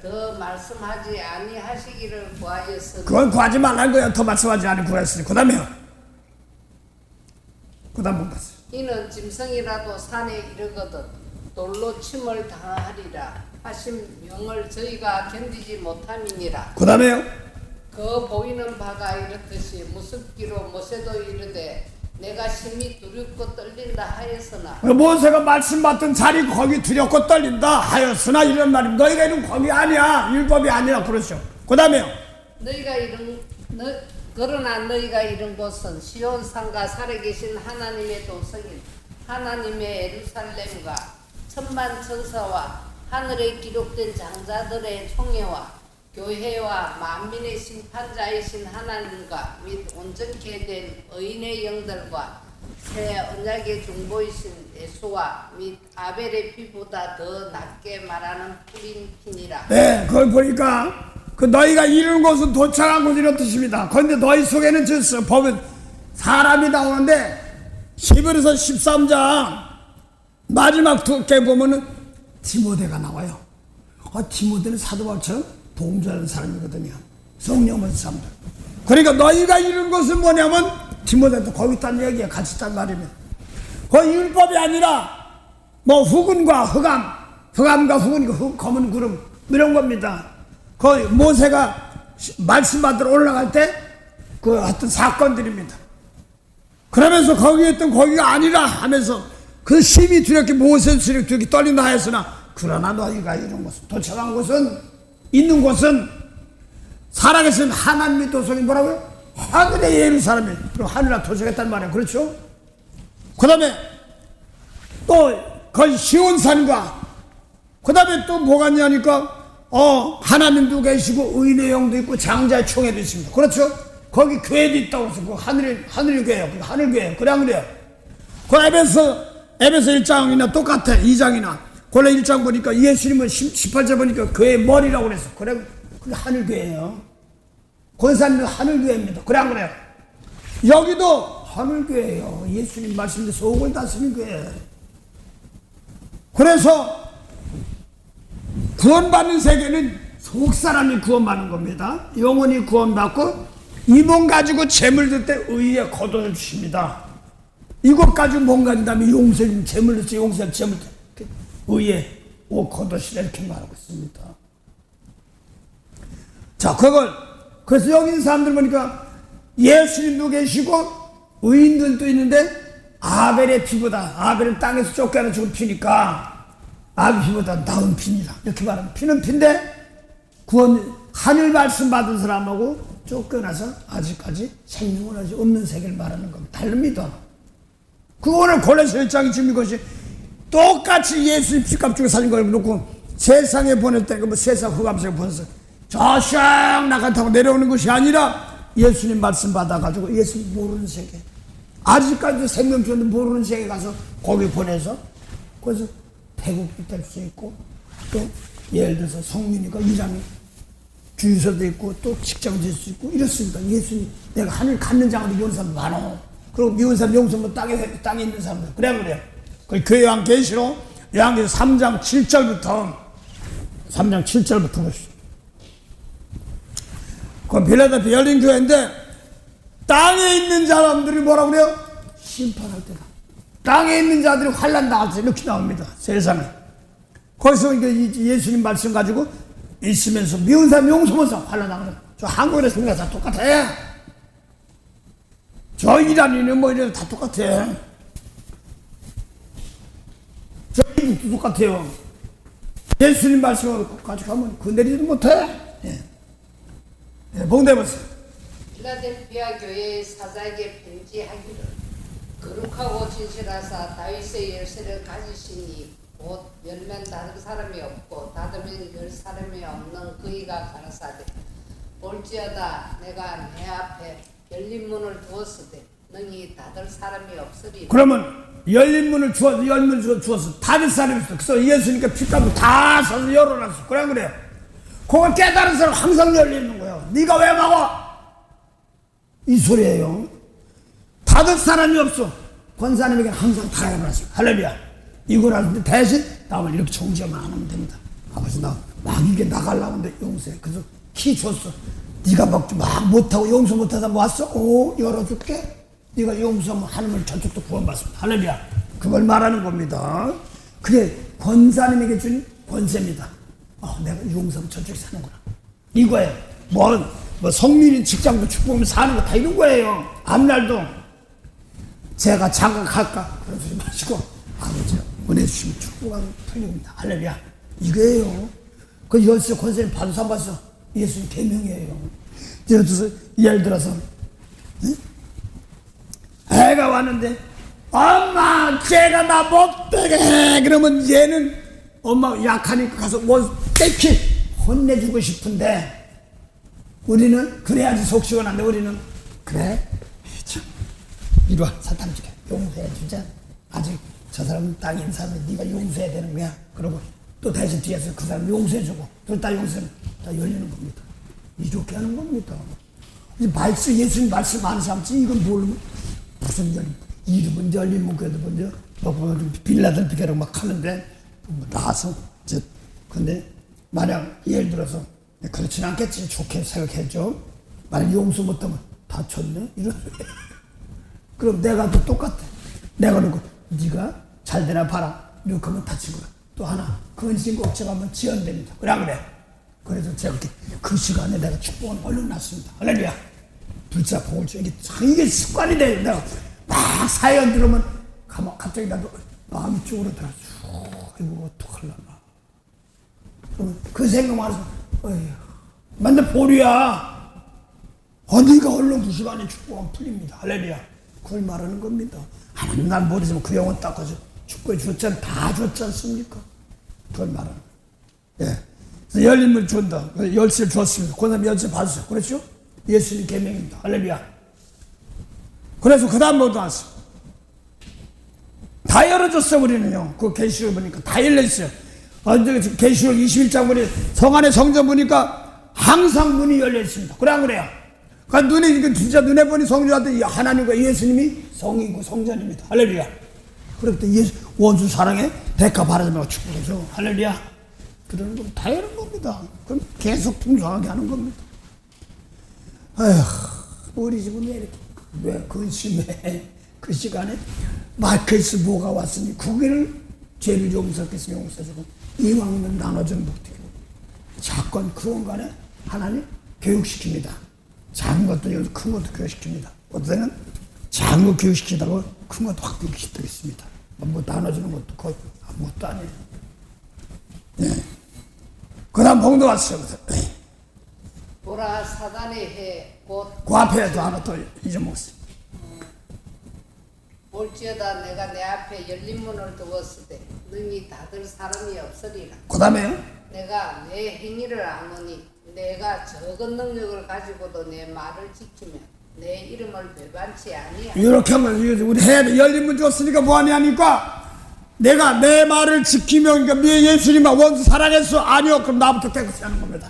더 말씀하지 아니하시기를 구하였으니 그건 구하지 말라는 거예요. 더 말씀하지 않고 구하였으니. 그 다음에요. 그 다음 봤어요. 이는 짐승이라도 산에 이르거든 돌로 침을 당하리라 하신 명을 저희가 견디지 못함이니라. 그 다음에요. 그 보이는 바가 이렇듯이 무섭기로 모세도 이르되 내가 심히 두렵고 떨린다 하였으나 모세가 말씀 받던 자리 거기 두렵고 떨린다 하였으나 이런 말입니다. 너희가 이런 거기 아니야. 율법이 아니라 그러죠. 그 다음에요. 그러나 너희가 이른 곳은 시온산과 살아계신 하나님의 도성인 하나님의 예루살렘과 천만 천사와 하늘에 기록된 장자들의 총회와 교회와 만민의 심판자이신 하나님과 및 온전케 된 의인의 영들과 새 언약의 중보이신 예수와 및 아벨의 피보다 더 낫게 말하는 뿌린 피니라. 네, 그걸 보니까 그 너희가 이루는 곳은 도착한 곳 이런 뜻입니다. 그런데 너희 속에는 저 보면 사람이 나오는데 히브리서 13장 마지막 두께 보면은 디모데가 나와요. 디모데는 사도 바울처럼 복음자라는 사람이거든요. 성령 받은 사람들. 그러니까 너희가 이룬 것은 뭐냐면 디모데도 거기 있다는 얘기야. 같이 있단 말이면. 그 율법이 아니라 뭐 흑암과 흑은 검은 구름 이런 겁니다. 그 모세가 말씀 받으러 올라갈 때 그 어떤 사건들입니다. 그러면서 거기에 있던 거기가 아니라 하면서 그 심히 두렵게 모세는 두렵게 떨린다 하였으나 그러나 너희가 이룬 것은 도착한 곳은 있는 곳은 살아계신 하나님의 도성이 뭐라고요? 하늘의 예루살렘이 그리고 하늘에 도착했단 말이에요. 그렇죠? 그 다음에 또 거기 시온산과 그 다음에 또 뭐가 있냐니까 하나님도 계시고 의인의 영도 있고 장자의 총회도 있습니다. 그렇죠? 거기 교회도 있다고 해서 그 하늘 교회요. 하늘 교회요. 그래 안 그래요? 그 에베소 1장이나 똑같아. 2장이나 본래 1장 보니까 예수님은 18절 보니까 교회의 머리라고 그랬어. 그래, 그게 하늘교회예요. 권사님은 하늘교회입니다. 그래 안 그래요? 여기도 하늘교회예요. 예수님 말씀대 속을 다스리는 교회예요. 그래서 구원받는 세계는 속사람이 구원받는 겁니다. 영혼이 구원받고 이 몸 가지고 재물 들 때 의에 거둬 주십니다. 이것 가지고 몸 가진 다음에 용서, 재물 들 용서, 재물 들 의에 옷 걷으시라 이렇게 말하고 있습니다. 자, 그래서 여기 있는 사람들 보니까 예수님도 계시고 의인들도 있는데 아벨의 피보다, 아벨은 땅에서 쫓겨나 죽은 피니까 아벨 피보다 나은 피니라 이렇게 말합니다. 피는 피인데 하늘 말씀 받은 사람하고 쫓겨나서 아직까지 생명을 아직 없는 세계를 말하는 겁니다. 다릅니다. 그 오늘 골로새 1장이 지금 이것이 똑같이 예수님 피값 주고 사진 걸 놓고 세상에 보낼 때 뭐 세상 흑암색을 보내서 저샥 나간다고 내려오는 것이 아니라 예수님 말씀 받아가지고 예수님 모르는 세계 아직까지도 생명 주는데 모르는 세계 가서 거기 보내서 그래서 태국이 될 수 있고 또 예를 들어서 성민이가 이장이 주유소도 있고 또 직장 질 수 있고 이렇습니다. 예수님 내가 하늘 갖는 자가도 미운 사람 많아. 그리고 미운 사람 용서 뭐 땅에 있는 사람들 그래요. 그 교회 요한계시록 3장 7절부터 보시죠. 그 빌라델피아 열린 교회인데 땅에 있는 사람들이 뭐라고 그래요? 심판할 때다. 땅에 있는 자들이 환난 당할 때 이렇게 나옵니다. 세상에. 거기서 예수님 말씀 가지고 있으면서 미운 사람 용서면서 환난 당하는 저 한국에서 우리가 다 똑같아. 저 이란이는 뭐 이래도 다 똑같아. 저 이북도 똑같아요. 예수님 말씀을 가지고 가면 그 내리지도 못해. 봉대보세요. 필라델피아 교회의 사자에게 편지하기를 거룩하고 진실하사 다윗의 열쇠를 가지시니 곧 열면 닫을 사람이 없고 닫으면 열 사람이 없는 그이가 가라사대 볼지어다 내가 내 앞에 열린 문을 두었으되 능히 닫을 사람이 없으리. 그러면 열린 문을 주어서 닫을 사람이 있어. 그래서 예수님께 피땀을 다 서서 열어놨어. 그래요. 그걸 깨달은 사람 항상 열리는 거예요. 네가 왜 막아? 이 소리예요. 닫을 사람이 없어. 권사님에게는 항상 다 열어놨어요. 할렐루야. 이걸 하는데 대신 나만 이렇게 정지만 안 하면 됩니다. 아버지 나 막 이게 나가려고 하는데 용서해. 그래서 키 줬어. 네가 막 못하고 용서 못하다 왔어? 오 열어줄게. 네가 용서하면 하나님을 저쪽도 구원받습니다. 할렐루야. 그걸 말하는 겁니다. 그게 권사님에게 준 권세입니다. 내가 용서하면 저쪽에 사는구나. 이거예요. 뭐 성민이 직장도 축복하면 사는 거 다 이런 거예요. 앞날도 제가 장악할까? 그런 소리 마시고 아버지 은혜 주시면 축복하면 풀립니다. 할렐루야. 이거예요. 그 열쇠 권세를 받아서 안 받아서 예수님 계명이에요. 예를 들어서 애가 왔는데 엄마 쟤가 나 못되게 해. 그러면 얘는 엄마 약하니까 가서 뭐 떼키 혼내주고 싶은데 우리는 그래야지 속 시원한데 우리는 그래 참 이리 와 사탕 줄게 용서해 주자. 아직 저 사람은 땅인 사람이 네가 용서해야 되는 거야. 그러고 또 대신 뒤에서 그 사람 용서해 주고 또 다 용서하면 다 열리는 겁니다. 이렇게 하는 겁니다. 말씀 예수님 말씀 안 삼지 이건 뭘 무슨 이름은 열리면 그래도 먼저 빌라델피아라고 막 하는데 나서 근데 만약 예를 들어서 그렇진 않겠지. 좋게 생각해줘. 만약 용서 못하면 다쳤네 이런 그럼 내가 또 똑같아. 내가 그러고 네가 잘 되나 봐라 이렇게 하면 다친 거야. 또 하나 근심 걱정하면 지연됩니다. 그래 그래서 제가 그 시간에 내가 축복을 얼른 났습니다. 할렐루야. 불자 복을 줘. 이게 습관이 돼요. 내가 막 사연 들으면 갑자기 나도 마음이 쪼그라들어. 이거 어떡하려나. 그러면 그 생각만 해서 맨날 보류야. 네가 얼른 그 시간에 축복하면 풀립니다. 할렐루야. 그걸 말하는 겁니다. 하나님 날 모르지만 그 영혼 닦아서 축복해 줬잖아. 다 줬지 않습니까? 그걸 말하는 거예요. 예. 열린 문 준다. 열쇠를 줬습니다. 그 다음에 열쇠 받으세요. 그렇죠? 예수님 계명입니다. 할렐루야. 그래서 그 다음 뭐도 왔어. 다 열어줬어 우리는요. 그 계시록 보니까 다 열려있어요. 계시록 21장 보니 성 안에 성전 보니까 항상 문이 열려있습니다. 그래 안 그래요? 그러니까 눈에 진짜 눈에 보니 성전한테 하나님과 예수님이 성이고 성전입니다. 할렐루야. 그렇게 원수 사랑에 대가 바라지 말고 축복해줘. 할렐루야. 그러는 거 다 이런 겁니다. 그럼 계속 풍성하게 하는 겁니다. 아휴, 우리 집은 왜 근심해? 그 시간에 마크스 뭐가 왔으니 그거를 죄를 용서했으면 용서해주고 이왕이면 나눠주는 목적이고 사건 그런 간에 하나님 교육시킵니다. 작은 것도 여기서 큰 것도 교육시킵니다. 어떤 때는 작은 거 교육시키다가 큰 것도 확 교육시키겠습니다. 뭐 나눠주는 것도 거의 아무것도 아니에요. 네. 그 다음 봉도 왔어요. 보라 사단의 해 곧 그 앞에도 하나 더 잊어먹었어요. 볼지어다 내가 내 앞에 열린 문을 두었으되 능히 닫을 사람이 없으리라. 그 다음에요. 내가 내 행위를 아노니 내가 적은 능력을 가지고도 내 말을 지키면 내 이름을 배반치 아니야. 이렇게 하면 우리 해 열린 문 줬으니까 뭐하냐 하니까 내가 내 말을 지키면 그러니까 예수님 원수 사랑했어? 아니요. 그럼 나부터 깨끗이 하는 겁니다.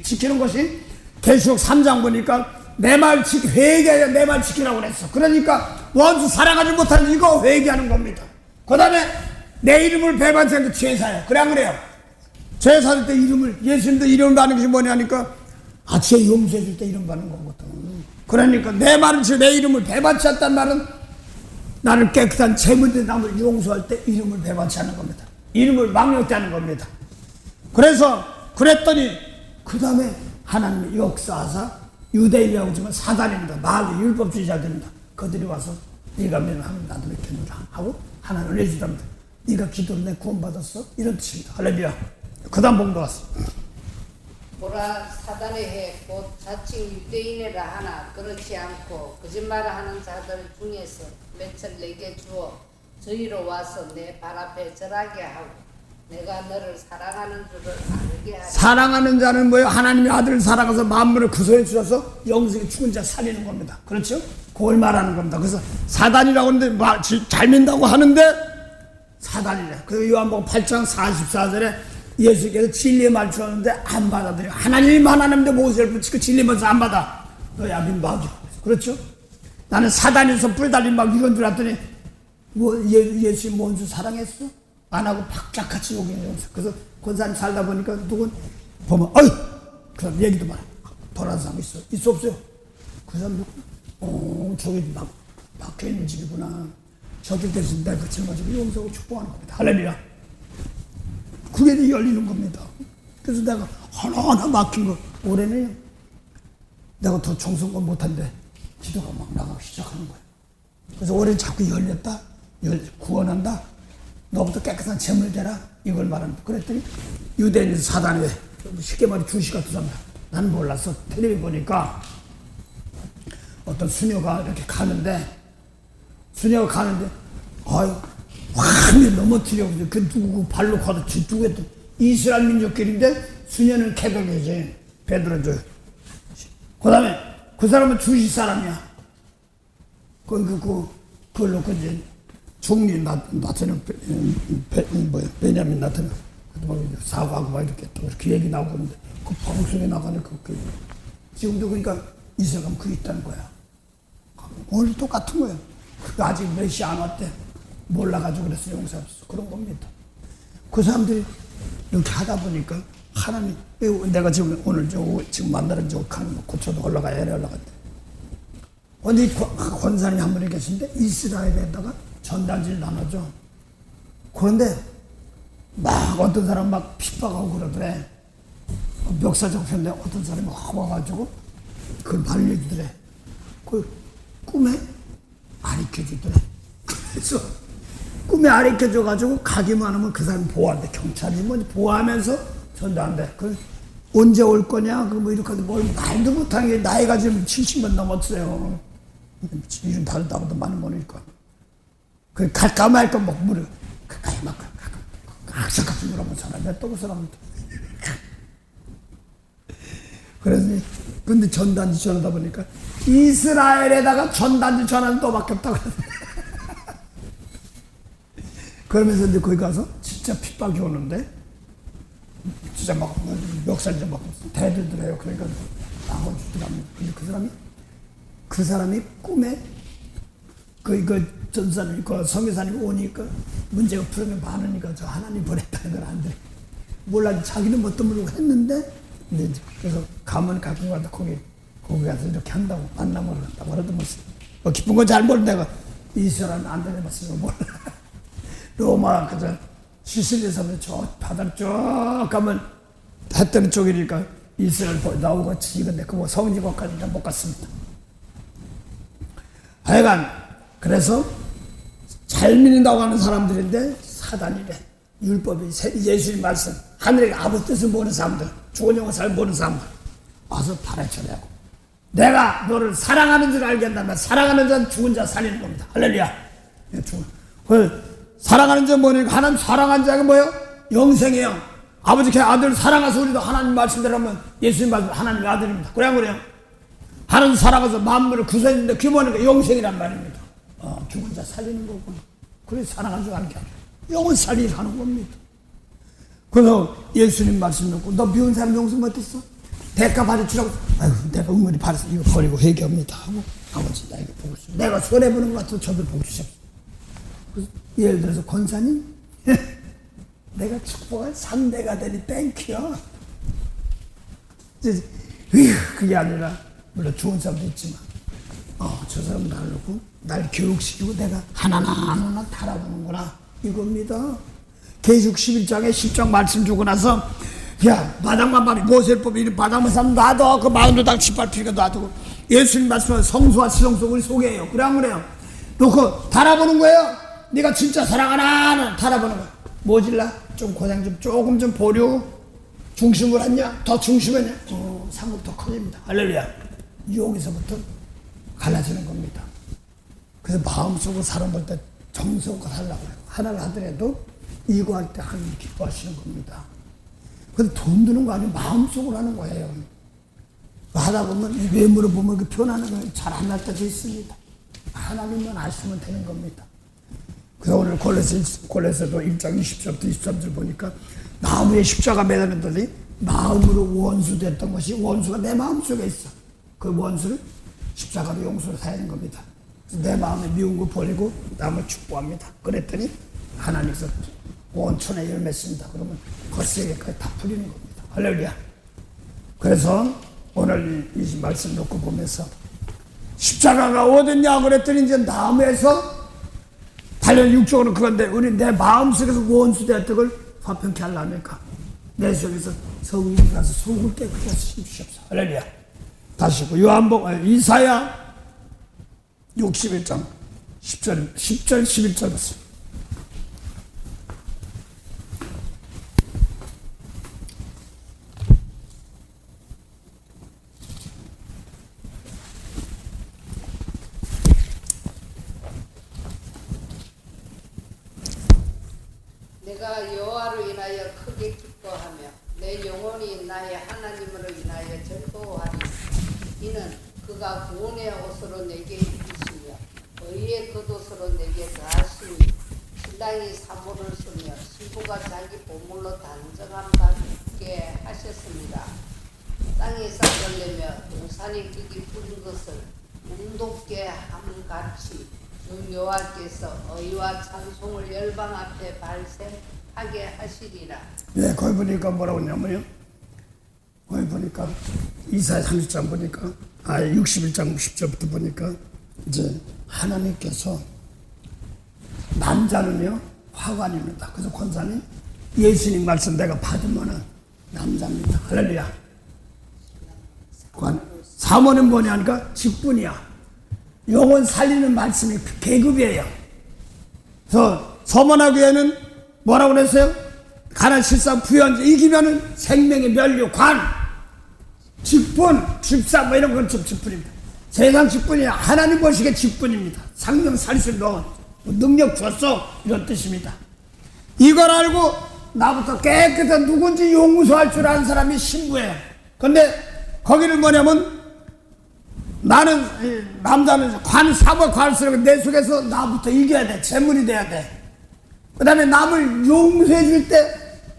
지키는 것이 계시록 3장 보니까 내 말 회개해야 내 말 지키라고 그랬어. 그러니까 원수 사랑하지 못하는 이거 회개하는 겁니다. 그 다음에 내 이름을 배반치 않는 게 죄사예요. 그래 안 그래요? 죄 사줄 때 이름을 예수님도 이름 받는 것이 뭐냐니까 죄 용서해 줄 때 이름 받는 거거든. 그러니까 내 말은 내 이름을 배반치 않다는 말은 나는 깨끗한 죄문대 남을 용서할 때 이름을 배반치 않는 겁니다. 이름을 망령치 않는 겁니다. 그래서 그랬더니 그 다음에 하나님의 역사하사 유대인이라고 하지만 사단입니다. 마귀 율법주의자들입니다. 그들이 와서 네가 면하면 나도 믿겠노라 하고 하나님을 내주답니다. 네가 기도로 내 구원받았어? 이런 뜻입니다. 할렐루야. 그 다음 봉도 왔어. 보라 사단의 해 곧 자칭 유대인이라 하나 그렇지 않고 거짓말을 하는 자들 중에서 몇을 내게 주어 저희로 와서 내 발 앞에 절하게 하고 내가 너를 사랑하는 줄을 알게 하리. 사랑하는 자는 뭐예요? 하나님의 아들을 사랑해서 만물을 구속해 주셔서 영생에 죽은 자 살리는 겁니다. 그렇죠? 그걸 말하는 겁니다. 그래서 사단이라고 하는데 잘 믿는다고 하는데 사단이래. 그래서 요한복음 8장 44절에 예수께서 진리의 말 주었는데 안 받아들여. 하나님인데 모세를 붙이고 진리면서 안 받아. 너야 민박이고. 그렇죠? 나는 사단에서 뿔 달린 막 이건 줄 알았더니 예수 뭔 줄 사랑했어? 안 하고 박짝같이 욕이는 거죠. 그래서 권사님 살다 보니까 누군 보면 어이! 그 사람 얘기도 많아. 돌아서 사람 있어 없어요? 그 사람 저기 막 박혀있는 집이구나. 저들 대신 내가 그 친구가 용서하고 축복하는 겁니다. 할렐루야. 그게 열리는 겁니다. 그래서 내가 하나하나 막힌 거 올해는 내가 더 정성껏 못한데 기도가 막 나가기 시작하는 거예요. 그래서 올해는 자꾸 열렸다 구원한다 너부터 깨끗한 재물 되라 이걸 말합니다. 그랬더니 유대인 사단에 쉽게 말해 주시 같은 사람 난 몰랐어. 텔레비 보니까 어떤 수녀가 이렇게 가는데 아유 완전히 넘어뜨려고 그 누구 발로 걷어 뒤두고 했던 이스라엘 민족끼리인데 수녀는 캐톨릭이지 베드로죠. 그 다음에 그 사람은 주시 사람이야. 그걸 놓고 이제 총리 나타나 베냐민 나타나 사과하고 막 이렇게 또 그 얘기 나오고 그러는데 그 방송에 나가니까 지금도 그러니까 이스라엘 그 있다는 거야. 오늘 똑같은 거야. 그 아직 메시아 안 왔대. 몰라가지고 그래서 용서 없어. 그런 겁니다. 그 사람들이 이렇게 하다 보니까 하나님, 내가 지금 오늘 지금 만나는 고쳐도 올라갔대. 어디 권사님이 한 분이 계신데 이스라엘에다가 전단지를 나눠줘. 그런데 막 어떤 사람 막 핍박하고 그러더래. 멱살잡고 했는데 어떤 사람이 확 와가지고 그걸 말려주더래. 그 꿈에 가르쳐주더래. 그래서 꿈에 가르쳐줘가지고 가기만 하면 그 사람 보호한대. 경찰이 뭐 보호하면서 전도한대. 그 언제 올 거냐? 그 뭐 이렇게 뭘 말도 못하는 게 나이가 지금 70년 넘었어요. 이름 다른 나보다 많은 거니까. 그 갈까 말까 막 물어. 가까이 막 악사같이 물어보면 사람이 또 그 사람은 그래서 근데 전단지 전하다 보니까 이스라엘에다가 전단지 전하는 또밖에 없다고 그러면서 이제 거기 가서 진짜 핍박이 오는데 진짜 막 멱살 좀 막 대들더래요. 그러니까 나가주더랍니다. 근데 그 사람이 꿈에 전사님, 성교사님 오니까 문제가 풀으면 많으니까 저 하나님 보냈다는 걸 안 돼. 몰라 자기는 뭣도 모르고 했는데 그래서 가면 가끔 가다 거기 가서 이렇게 한다고 만나면 한다고 그러더만 기쁜 건 잘 모르는데 내가 이스라엘은 안 다녀봤으니까 몰라. 로마 그저 시실리에서 저 바다를 쭉 가면 해 뜨는 쪽이니까 이스라엘 나오고 이건데 그거 성지국까지 못 갔습니다. 하여간 그래서 잘 믿는다고 하는 사람들인데 사단이래. 율법이 예수님 말씀 하늘의 아버지 뜻을 모르는 사람들 좋은 영어 잘 모르는 사람들 와서 파헤쳐내고 내가 너를 사랑하는 줄 알게 한다면 사랑하는 자는 죽은 자 살리는 겁니다. 할렐루야. 사랑하는 자는 뭐니까 하나님 사랑하는 자가 뭐예요? 영생이에요. 아버지 아들 사랑해서 우리도 하나님 말씀대로 하면 예수님 말씀 하나님의 아들입니다. 그래 안 그래요? 하나님 사랑해서 만물을 구성했는데 그게 뭐니까 영생이란 말입니다. 죽은 자 살리는 거구나. 그래서 사랑하는 줄 알게 하죠. 영을 살리려 하는 겁니다. 그래서 예수님 말씀 듣고 너 미운 사람 용서 못했어? 대가 받으시라고. 아유 내가 은근히 받아서 이거 버리고 회개합니다 하고 아버지 나에게 보고 있어. 내가 손해보는 것 같아서 저들 보고 주셨어. 예를 들어서 권사님 내가 축복할 상대가 되니 땡큐요. 그게 아니라 물론 좋은 사람도 있지만 저 사람 나를 놓고 날 교육시키고 내가 하나하나 달아보는구나 이겁니다. 계시록 11장에 10장 말씀 주고 나서 야 마당만 말이 모세법이 이런 마당만 사면 놔둬. 그 마흔도당 짓밟히니까 놔두고 예수님 말씀은 성수와 시성수 우리 속에요. 그래 안 그래요? 놓고 달아보는 거예요. 네가 진짜 사랑하나 달아보는 거야. 모질라 좀 고생 좀 조금 좀 보류 중심을 했냐? 더 중심했냐? 상급 더 커집니다. 할렐루야. 여기서부터 갈라지는 겁니다. 그래서 마음속으로 사람볼 때 정성껏 하려고 해요. 하나를 하더라도 이거 할 때 하나님 기뻐하시는 겁니다. 근데 돈 드는 거 아니고 마음속으로 하는 거예요. 하다 보면 이 외모로 보면 그 표현하는 거 잘 안 날 때도 있습니다. 하나님만 아시면 되는 겁니다. 그래서 오늘 골로새도 1장 20절부터 23절 보니까 나무에 십자가 매달렸더니 마음으로 원수됐던 것이 원수가 내 마음속에 있어. 그 원수를 십자가로 용서를 해야 하는 겁니다. 내 마음에 미운 거 버리고 남을 축복합니다. 그랬더니 하나님께서 원천에 열매습니다. 그러면 겉세계까지 다 풀리는 겁니다. 할렐루야. 그래서 오늘 이 말씀 놓고 보면서 십자가가 어딨냐 그랬더니 이제 나무에서 단연 육적으로 그건데 우리 내 마음속에서 원수 되었던 걸 화평케 하려니까 내 속에서 성령이 가서 속을 깨끗게 하시옵소서. 할렐루야. 다시 이사야 61장 10절 11절 보세요. 내가 여호와로 인하여 크게 기뻐하며 내 영혼이 나의 하나님으로 인하여 즐거워하리. 이는 그가 구원의 옷으로 내게 입히시며 의의 겉옷으로 내게 다하시니 신랑이 사모를 쓰며 신부가 자기 보물로 단정함 받게 하셨습니다. 땅이 싹을 내며 동산이 극이 뿌린 것을 운동케 함같이 주 여호와께서 의와 찬송을 열방 앞에 발생하게 하시리라. 네, 거기 보니까 뭐라고 했냐면요. 거기 보니까 이사야 30장 보니까 61장 10절부터 보니까 이제 하나님께서 남자는요 화관입니다. 그래서 권사님 예수님 말씀 내가 받으면은 남자입니다. 할렐루야. 사모는 뭐냐니까 직분이야. 영혼 살리는 말씀이 계급이에요. 그래서 서문화교회는 뭐라고 그랬어요? 가난 실상 부연 이기면은 생명의 면류 관 직분 집사 뭐 이런 건 직분입니다. 세상 직분이 하나님 보시기에 직분입니다. 상명 살수 너 능력 줬어 이런 뜻입니다. 이걸 알고 나부터 깨끗한 누군지 용서할 줄 아는 사람이 신부예요. 근데 거기는 뭐냐면 나는 남자는 사모 관스러운 내 속에서 나부터 이겨야 돼. 재물이 돼야 돼. 그 다음에 남을 용서해 줄 때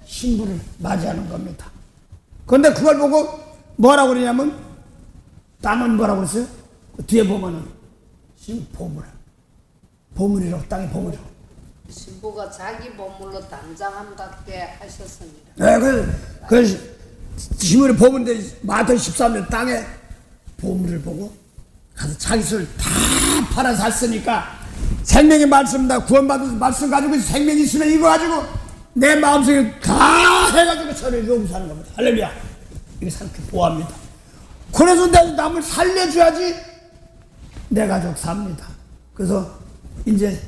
신부를 맞이하는 겁니다. 그런데 그걸 보고 뭐라고 그러냐면 땅은 뭐라고 그랬어요? 그 뒤에 보면은 보물이라고 땅이 보물이라고. 신부가 자기 보물로 단장함 같게 하셨습니다. 네, 그 지물이 보물인데 마태 13년 땅에 보물을 보고 가서 자기 수를 다 팔아 샀으니까 생명의 말씀 다 구원받은 말씀 가지고 생명이 있으면 이거 가지고 내 마음속에 다 해가지고 저를 용서하는 겁니다. 할렐루야. 이게 상쾌 보합니다. 그래서 내 남을 살려줘야지 내 가족 삽니다. 그래서 이제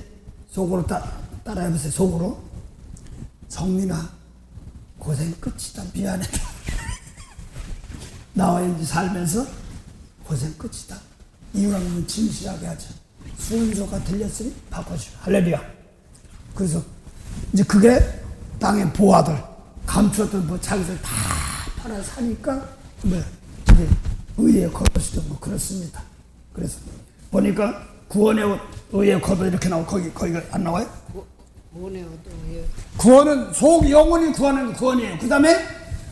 속으로 따라해보세요. 속으로 성민아 고생 끝이다. 미안해. 나와 이제 살면서 고생 끝이다. 이왕이면 진실하게 하자. 순서가 들렸으니 바꿔주라. 할렐루야. 그래서 이제 그게 땅의 보화들 감추었던 뭐 자기들 다 팔아 사니까 뭐 이제 의의 겉옷이도 뭐 그렇습니다. 그래서 보니까 구원의 옷, 의의 겉옷 이렇게 나오고 거기가 안 나와요? 구원의 옷도 구원은 속 영혼이 구하는 구원이에요. 그 다음에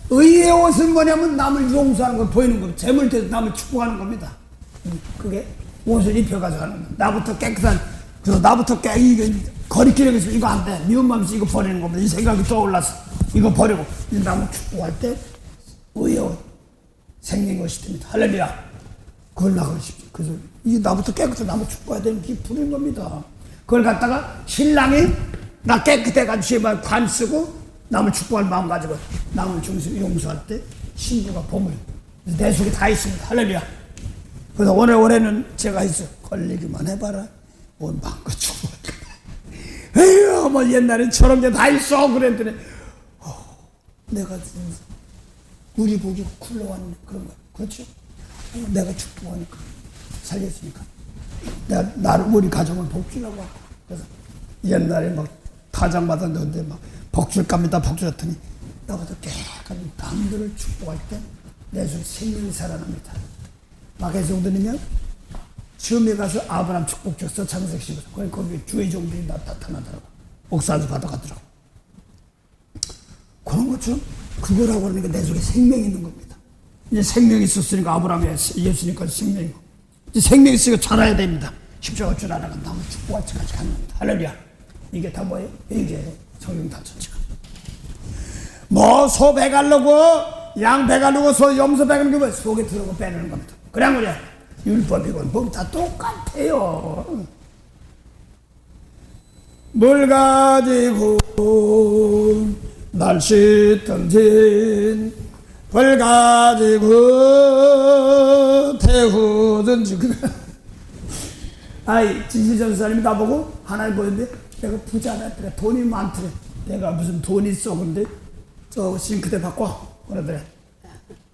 의의 옷은 뭐냐면 남을 용서하는 걸 보이는 겁니다. 재물대도 남을 축복하는 겁니다. 그게 옷을 입혀가지고 하는 거예요. 나부터 깨끗한, 그래서 나부터 거리끼리 있으면 이거 안 돼. 미운 마음에서 이거 버리는 겁니다. 이 생각이 떠올라서 이거 버리고 이제 남을 축복할 때 의의 옷, 생긴 것이 됩니다. 할렐루야. 그걸 나가십시오. 그래서 이 나부터 깨끗한 남을 축복해야 되는 게 부른 겁니다. 그걸 갖다가 신랑이 나 깨끗해가지고 관 쓰고 남을 축복할 마음 가지고 남을 용서할 때 신부가 보물 내 속에 다 있습니다. 할렐루야. 그래서 올해는 제가 있어 걸리기만 해봐라 뭘 마음껏 축복할 에휴 뭐 옛날엔 저런 게 다 있어 그랬더니 내가 우리 복이 굴러왔네. 그런 거야. 그렇죠? 내가 축복하니까. 살렸으니까. 나를, 우리 가정을 복 주려고 하고. 그래서 옛날에 막 타장 받았는데 막 복 줄 겁니다. 복 주었더니 나보다 깨끗한 남들을 축복할 때 내 속에 생명이 살아납니다. 마귀 정도면 처음에 가서 아브라함 축복 줬어. 창세기 10에서. 거기 주의 종들이 나타나더라고. 옥사에서 받아가더라고. 그런 것처럼 그거라고 하니까 내 속에 생명이 있는 겁니다. 이제 생명이 있었으니까 아브라함이 예수님까지 생명이고 이제 생명이 있으니까 자라야 됩니다. 십자가 줄 알아가 나무 축복할 때까지 가는 겁니다. 할렐루야. 이게 다 뭐예요? 이게 성경 다 전체가. 뭐 소 배가려고 양 배가려고 소 염소 배가는 게 뭐예요? 속에 들어오고 빼내는 겁니다. 그냥 그래. 율법이건 법 다 똑같아요. 물 가지고 날씨 던진 벌 가지고 태우든지. 아이 진실전 사람이 나보고 하나님 보였는데 내가 부자네. 내가 돈이 많더래. 내가 무슨 돈이 있어. 근데 저 싱크대 바꿔 그러더래.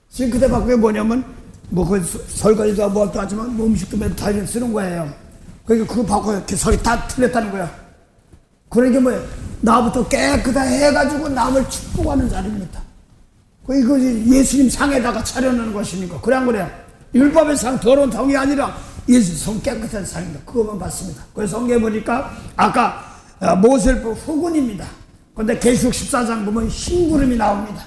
싱크대 바꾸는 게 뭐냐면 뭐 그 설거지도 하고 뭐도 하지만 뭐 음식도 매일 다 쓰는 거예요. 그러니까 그거 바꿔 이렇게 설이 다 틀렸다는 거야. 그러니까 뭐예요? 나부터 깨끗하게 해가지고 남을 축복하는 자리입니다. 이것이 예수님 상에다가 차려놓는 것이니까. 그래 안 그래요? 율법의 상, 더러운 성이 아니라 예수 성 깨끗한 상입니다. 그것만 봤습니다. 그래서 성경에 보니까 아까 모세율법 후군입니다. 그런데 계시록 14장 보면 흰구름이 나옵니다.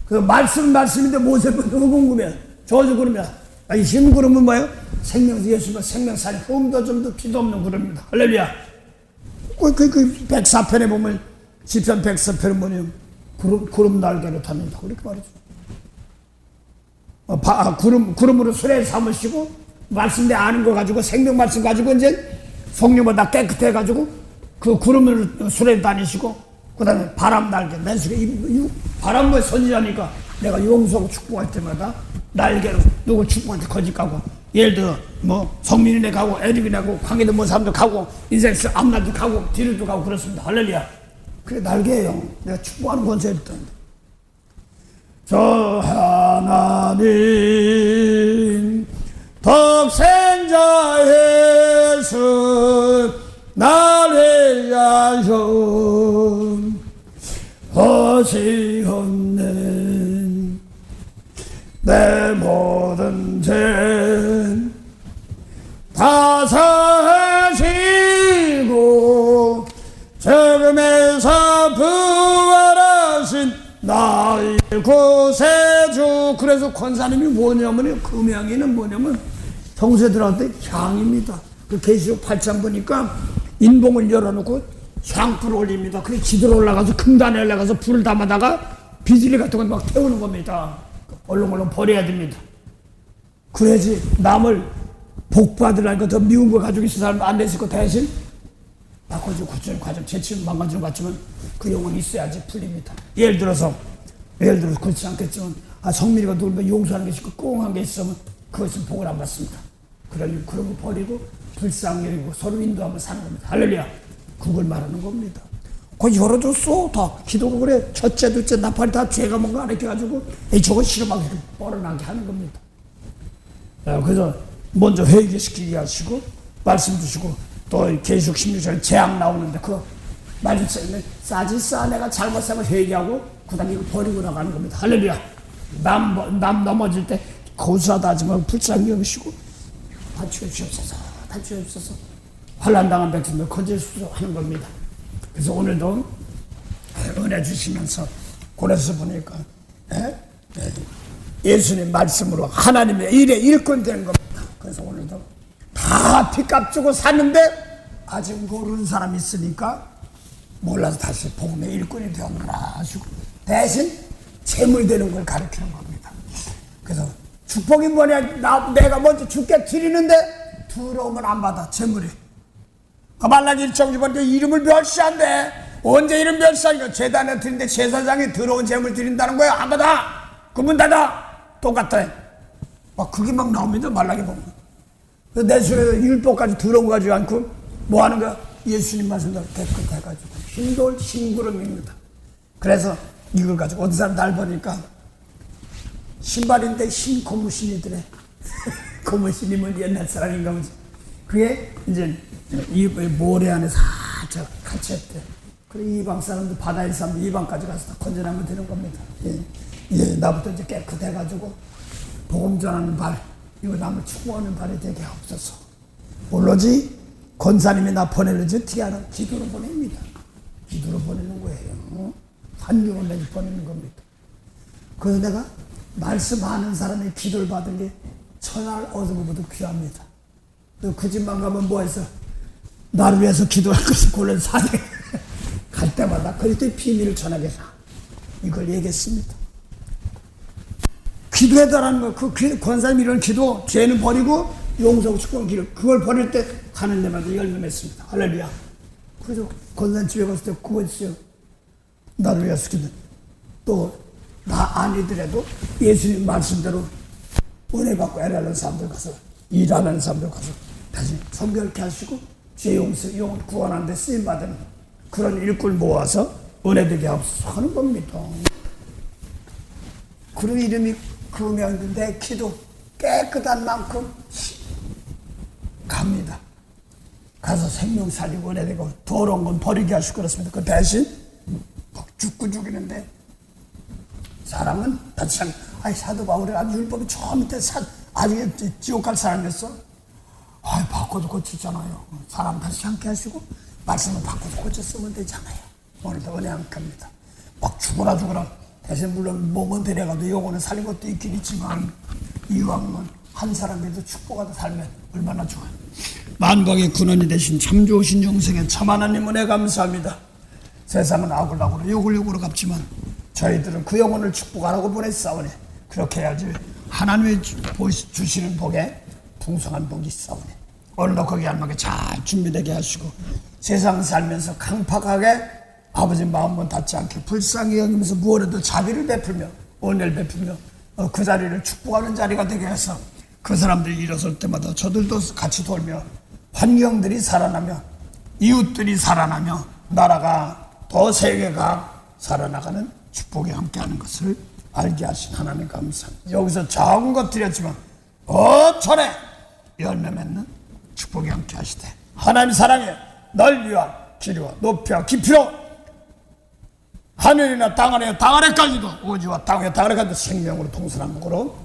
그 말씀인데 모세율법 후군구면 저주구름이야. 이 흰구름은 뭐예요? 예수가 생명살이 흠도 점도 피도 없는 구름입니다. 할렐루야. 그 104편에 보면 시편 104편에 보면 구름 날개로 탑니다. 그렇게 말이죠. 구름으로 수레 삼으시고 말씀 내 아는 거 가지고 생명 말씀 가지고 이제 성령보다 깨끗해 가지고 그 구름으로 수레 다니시고 그다음에 바람 날개 맨속에 바람과 선지자니까 내가 용서하고 축복할 때마다 날개로 누구 축복할 때 거짓 가고 예를 들어 뭐 성민이네 가고 에릭이네 가고 광해도 먼 사람도 가고 인생에서 앞날도 가고 뒤로도 가고 그렇습니다. 할렐루야. 그게 날개예요. 내가 축복하는 권세를 있던데. 저 하나님 독생자 예수 나를 위하여 허시없는 내 모든 죄 다 사하시고 적음에서 부활하신 나의 구세주. 그래서 권사님이 뭐냐면 금양이는 뭐냐면 성소에 들어갈 때 향입니다. 그 계시록 8장 보니까 인봉을 열어놓고 향불을 올립니다. 그래 지들어 올라가서 금단에 올라가서 불을 담아다가 비질리 같은 걸 막 태우는 겁니다. 얼렁얼렁 버려야 됩니다. 그래야지 남을 복 받으라니까 더 미운 거 가지고 있는 사람 안 됐을 거 대신 바꿔주고 구절 과정 재치는 망가지는 것 같지만 그 영혼이 있어야지 풀립니다. 예를 들어서 그렇지 않겠지만 성민이가 누굴 용서하는 게 있고 꽁한 게 있으면 그것은 복을 안 받습니다. 그러니 그런 거 버리고 불쌍히 여기고 서로 인도하면 사는 겁니다. 할렐루야. 그걸 말하는 겁니다. 그 열어줬어. 다 기도가 그래. 첫째 둘째 나팔이 다 죄가 뭔가 가르쳐가지고 저거 싫어하고 뻗어나게 하는 겁니다. 그래서 먼저 회개시키게 하시고 말씀 주시고 또 계시록 16장에 재앙 나오는데 그 말씀 싸지싸 내가 잘못 살면 회개하고 그 다음에 이거 버리고 나가는 겁니다. 할렐루야. 남 넘어질 때 고수하다 하지만 불쌍히 여기시고 받쳐주시옵소서. 환난 당한 백성들 건져주시옵소서 하는 겁니다. 그래서 오늘도 은혜 주시면서 고레서 보니까 예수님 말씀으로 하나님의 일에 일꾼 되는 겁니다. 그래서 오늘도 다 피값 주고 샀는데 아직 모르는 사람이 있으니까 몰라서 다시 복음의 일꾼이 되었구나 하시고 대신 재물 되는 걸 가르치는 겁니다. 그래서 축복이 뭐냐? 내가 먼저 주께 드리는데 들어오면 안 받아. 재물이. 말라기 1장 6번 이름을 멸시한대. 언제 이름 멸시하니까 제단에 드리는데 제사장이 들어온 재물 드린다는 거야. 안 받아. 그 문 닫아. 똑같아. 막 그게 막 나옵니다. 말라기 보면. 내 속에 율법까지 들어온 거 가지고 않고 뭐 하는 거야? 예수님 말씀대로 깨끗해가지고 흰돌 흰구름입니다. 그래서 이걸 가지고 어떤 사람 날 보니까 신발인데 흰 고무신이더래. 고무신이면 옛날 사람인가 보지. 그게 이제 이 모래 안에 살짝 갇혔대. 그리고 이방 사람들, 바다에 사람들 이방까지 가서 다 건져내면 되는 겁니다. 예, 나부터 이제 깨끗해가지고 복음 전하는 발, 이거 남을 추구하는 발이 되게 없어서. 물론지 권사님이 나 보내려지 어떻게 하는? 기도로 보냅니다. 기도로 보내는 거예요. 환경을 내게 보내는 겁니다. 그래서 내가 말씀하는 사람의 기도를 받은 게 천할 얻은 것보다 귀합니다. 그 집만 가면 뭐 해서 나를 위해서 기도할 것을 고른 사내 갈 때마다 그리스도의 비밀을 전하게 해서 이걸 얘기했습니다. 기도해달라는 거, 그 권사님 이런 기도, 죄는 버리고 용서하고 축복하는 길, 그걸 버릴 때 가는 데마다 열매 맺습니다. 할렐루야. 그래서 권사님 집에 갔을 때 그거 있어요. 나를 위해서 기도. 또 나 아니더라도 예수님 말씀대로 은혜 받고 애라는 사람들 가서, 일하는 사람들 가서 다시 성결케 하시고 죄 용서, 영혼 구원하는 데 쓰임받는 그런 일꾼 모아서 은혜 되게 하옵소서 하는 겁니다. 그런 이름이 그러면 내 기도 깨끗한 만큼 갑니다. 가서 생명 살리고 은혜 되고 더러운 건 버리게 하시고 그렇습니다. 그 대신 죽고 죽이는데 사람은 다시 사도 바울이 아주 율법이 저 밑에 아주 지옥 갈 사람이었어. 바꿔도 고치잖아요. 사람 다시 않게 하시고 말씀을 바꿔도 고쳐 쓰면 되잖아요. 오늘도 은혜 안 갑니다. 막 죽어라 대신 물론 몸은 데려가도 영혼은 살린 것도 있긴 있지만 이왕은 한 사람에도 축복하다 살면 얼마나 좋아요. 만국의 근원이 되신 참 좋으신 영생의 참 하나님 은혜 감사합니다. 세상은 악을 욕을 갚지만 저희들은 그 영혼을 축복하라고 보냈사오니 그렇게 해야지 하나님의 주시는 복에 풍성한 복이 있사오니 오늘도 거기 알맞게 잘 준비되게 하시고 세상 살면서 강팍하게 아버지 마음은 닿지 않게 불쌍히 여기면서 무엇에도 자비를 베풀며 은혜를 베풀며 그 자리를 축복하는 자리가 되게 해서 그 사람들이 일어설 때마다 저들도 같이 돌며 환경들이 살아나며 이웃들이 살아나며 나라가 더 세계가 살아나가는 축복에 함께하는 것을 알게 하신 하나님 감사합니다. 여기서 작은 것 드렸지만 천에 열매 맺는 축복에 함께 하시되 하나님 사랑에 넓이와 길이와 높이와 깊이로 하늘이나 땅 아래까지도 우주와 땅 아래까지도 생명으로 동서남북으로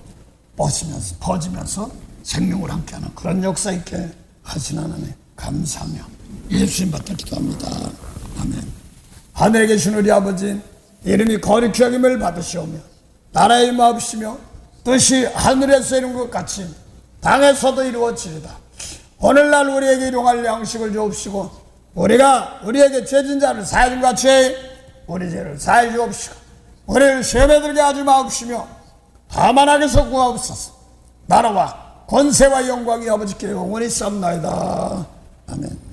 퍼지면서 생명을 함께하는 그런 역사 있게 하신 하나님 감사하며 예수님 받들어 기도합니다. 아멘. 하늘에 계신 우리 아버지 이름이 거룩히 여김을 받으시오며 나라의 임하옵시며 뜻이 하늘에서 이룬 것 같이 땅에서도 이루어지리다. 오늘날 우리에게 일용할 양식을 주옵시고 우리에게 죄진 자를 사해 준 같이 우리 죄를 사해 주옵시고 우리를 시험에 들게 하지 마옵시며 다만 악에서 구하옵소서. 나라와 권세와 영광이 아버지께 영원히 쌓옵나이다. 아멘.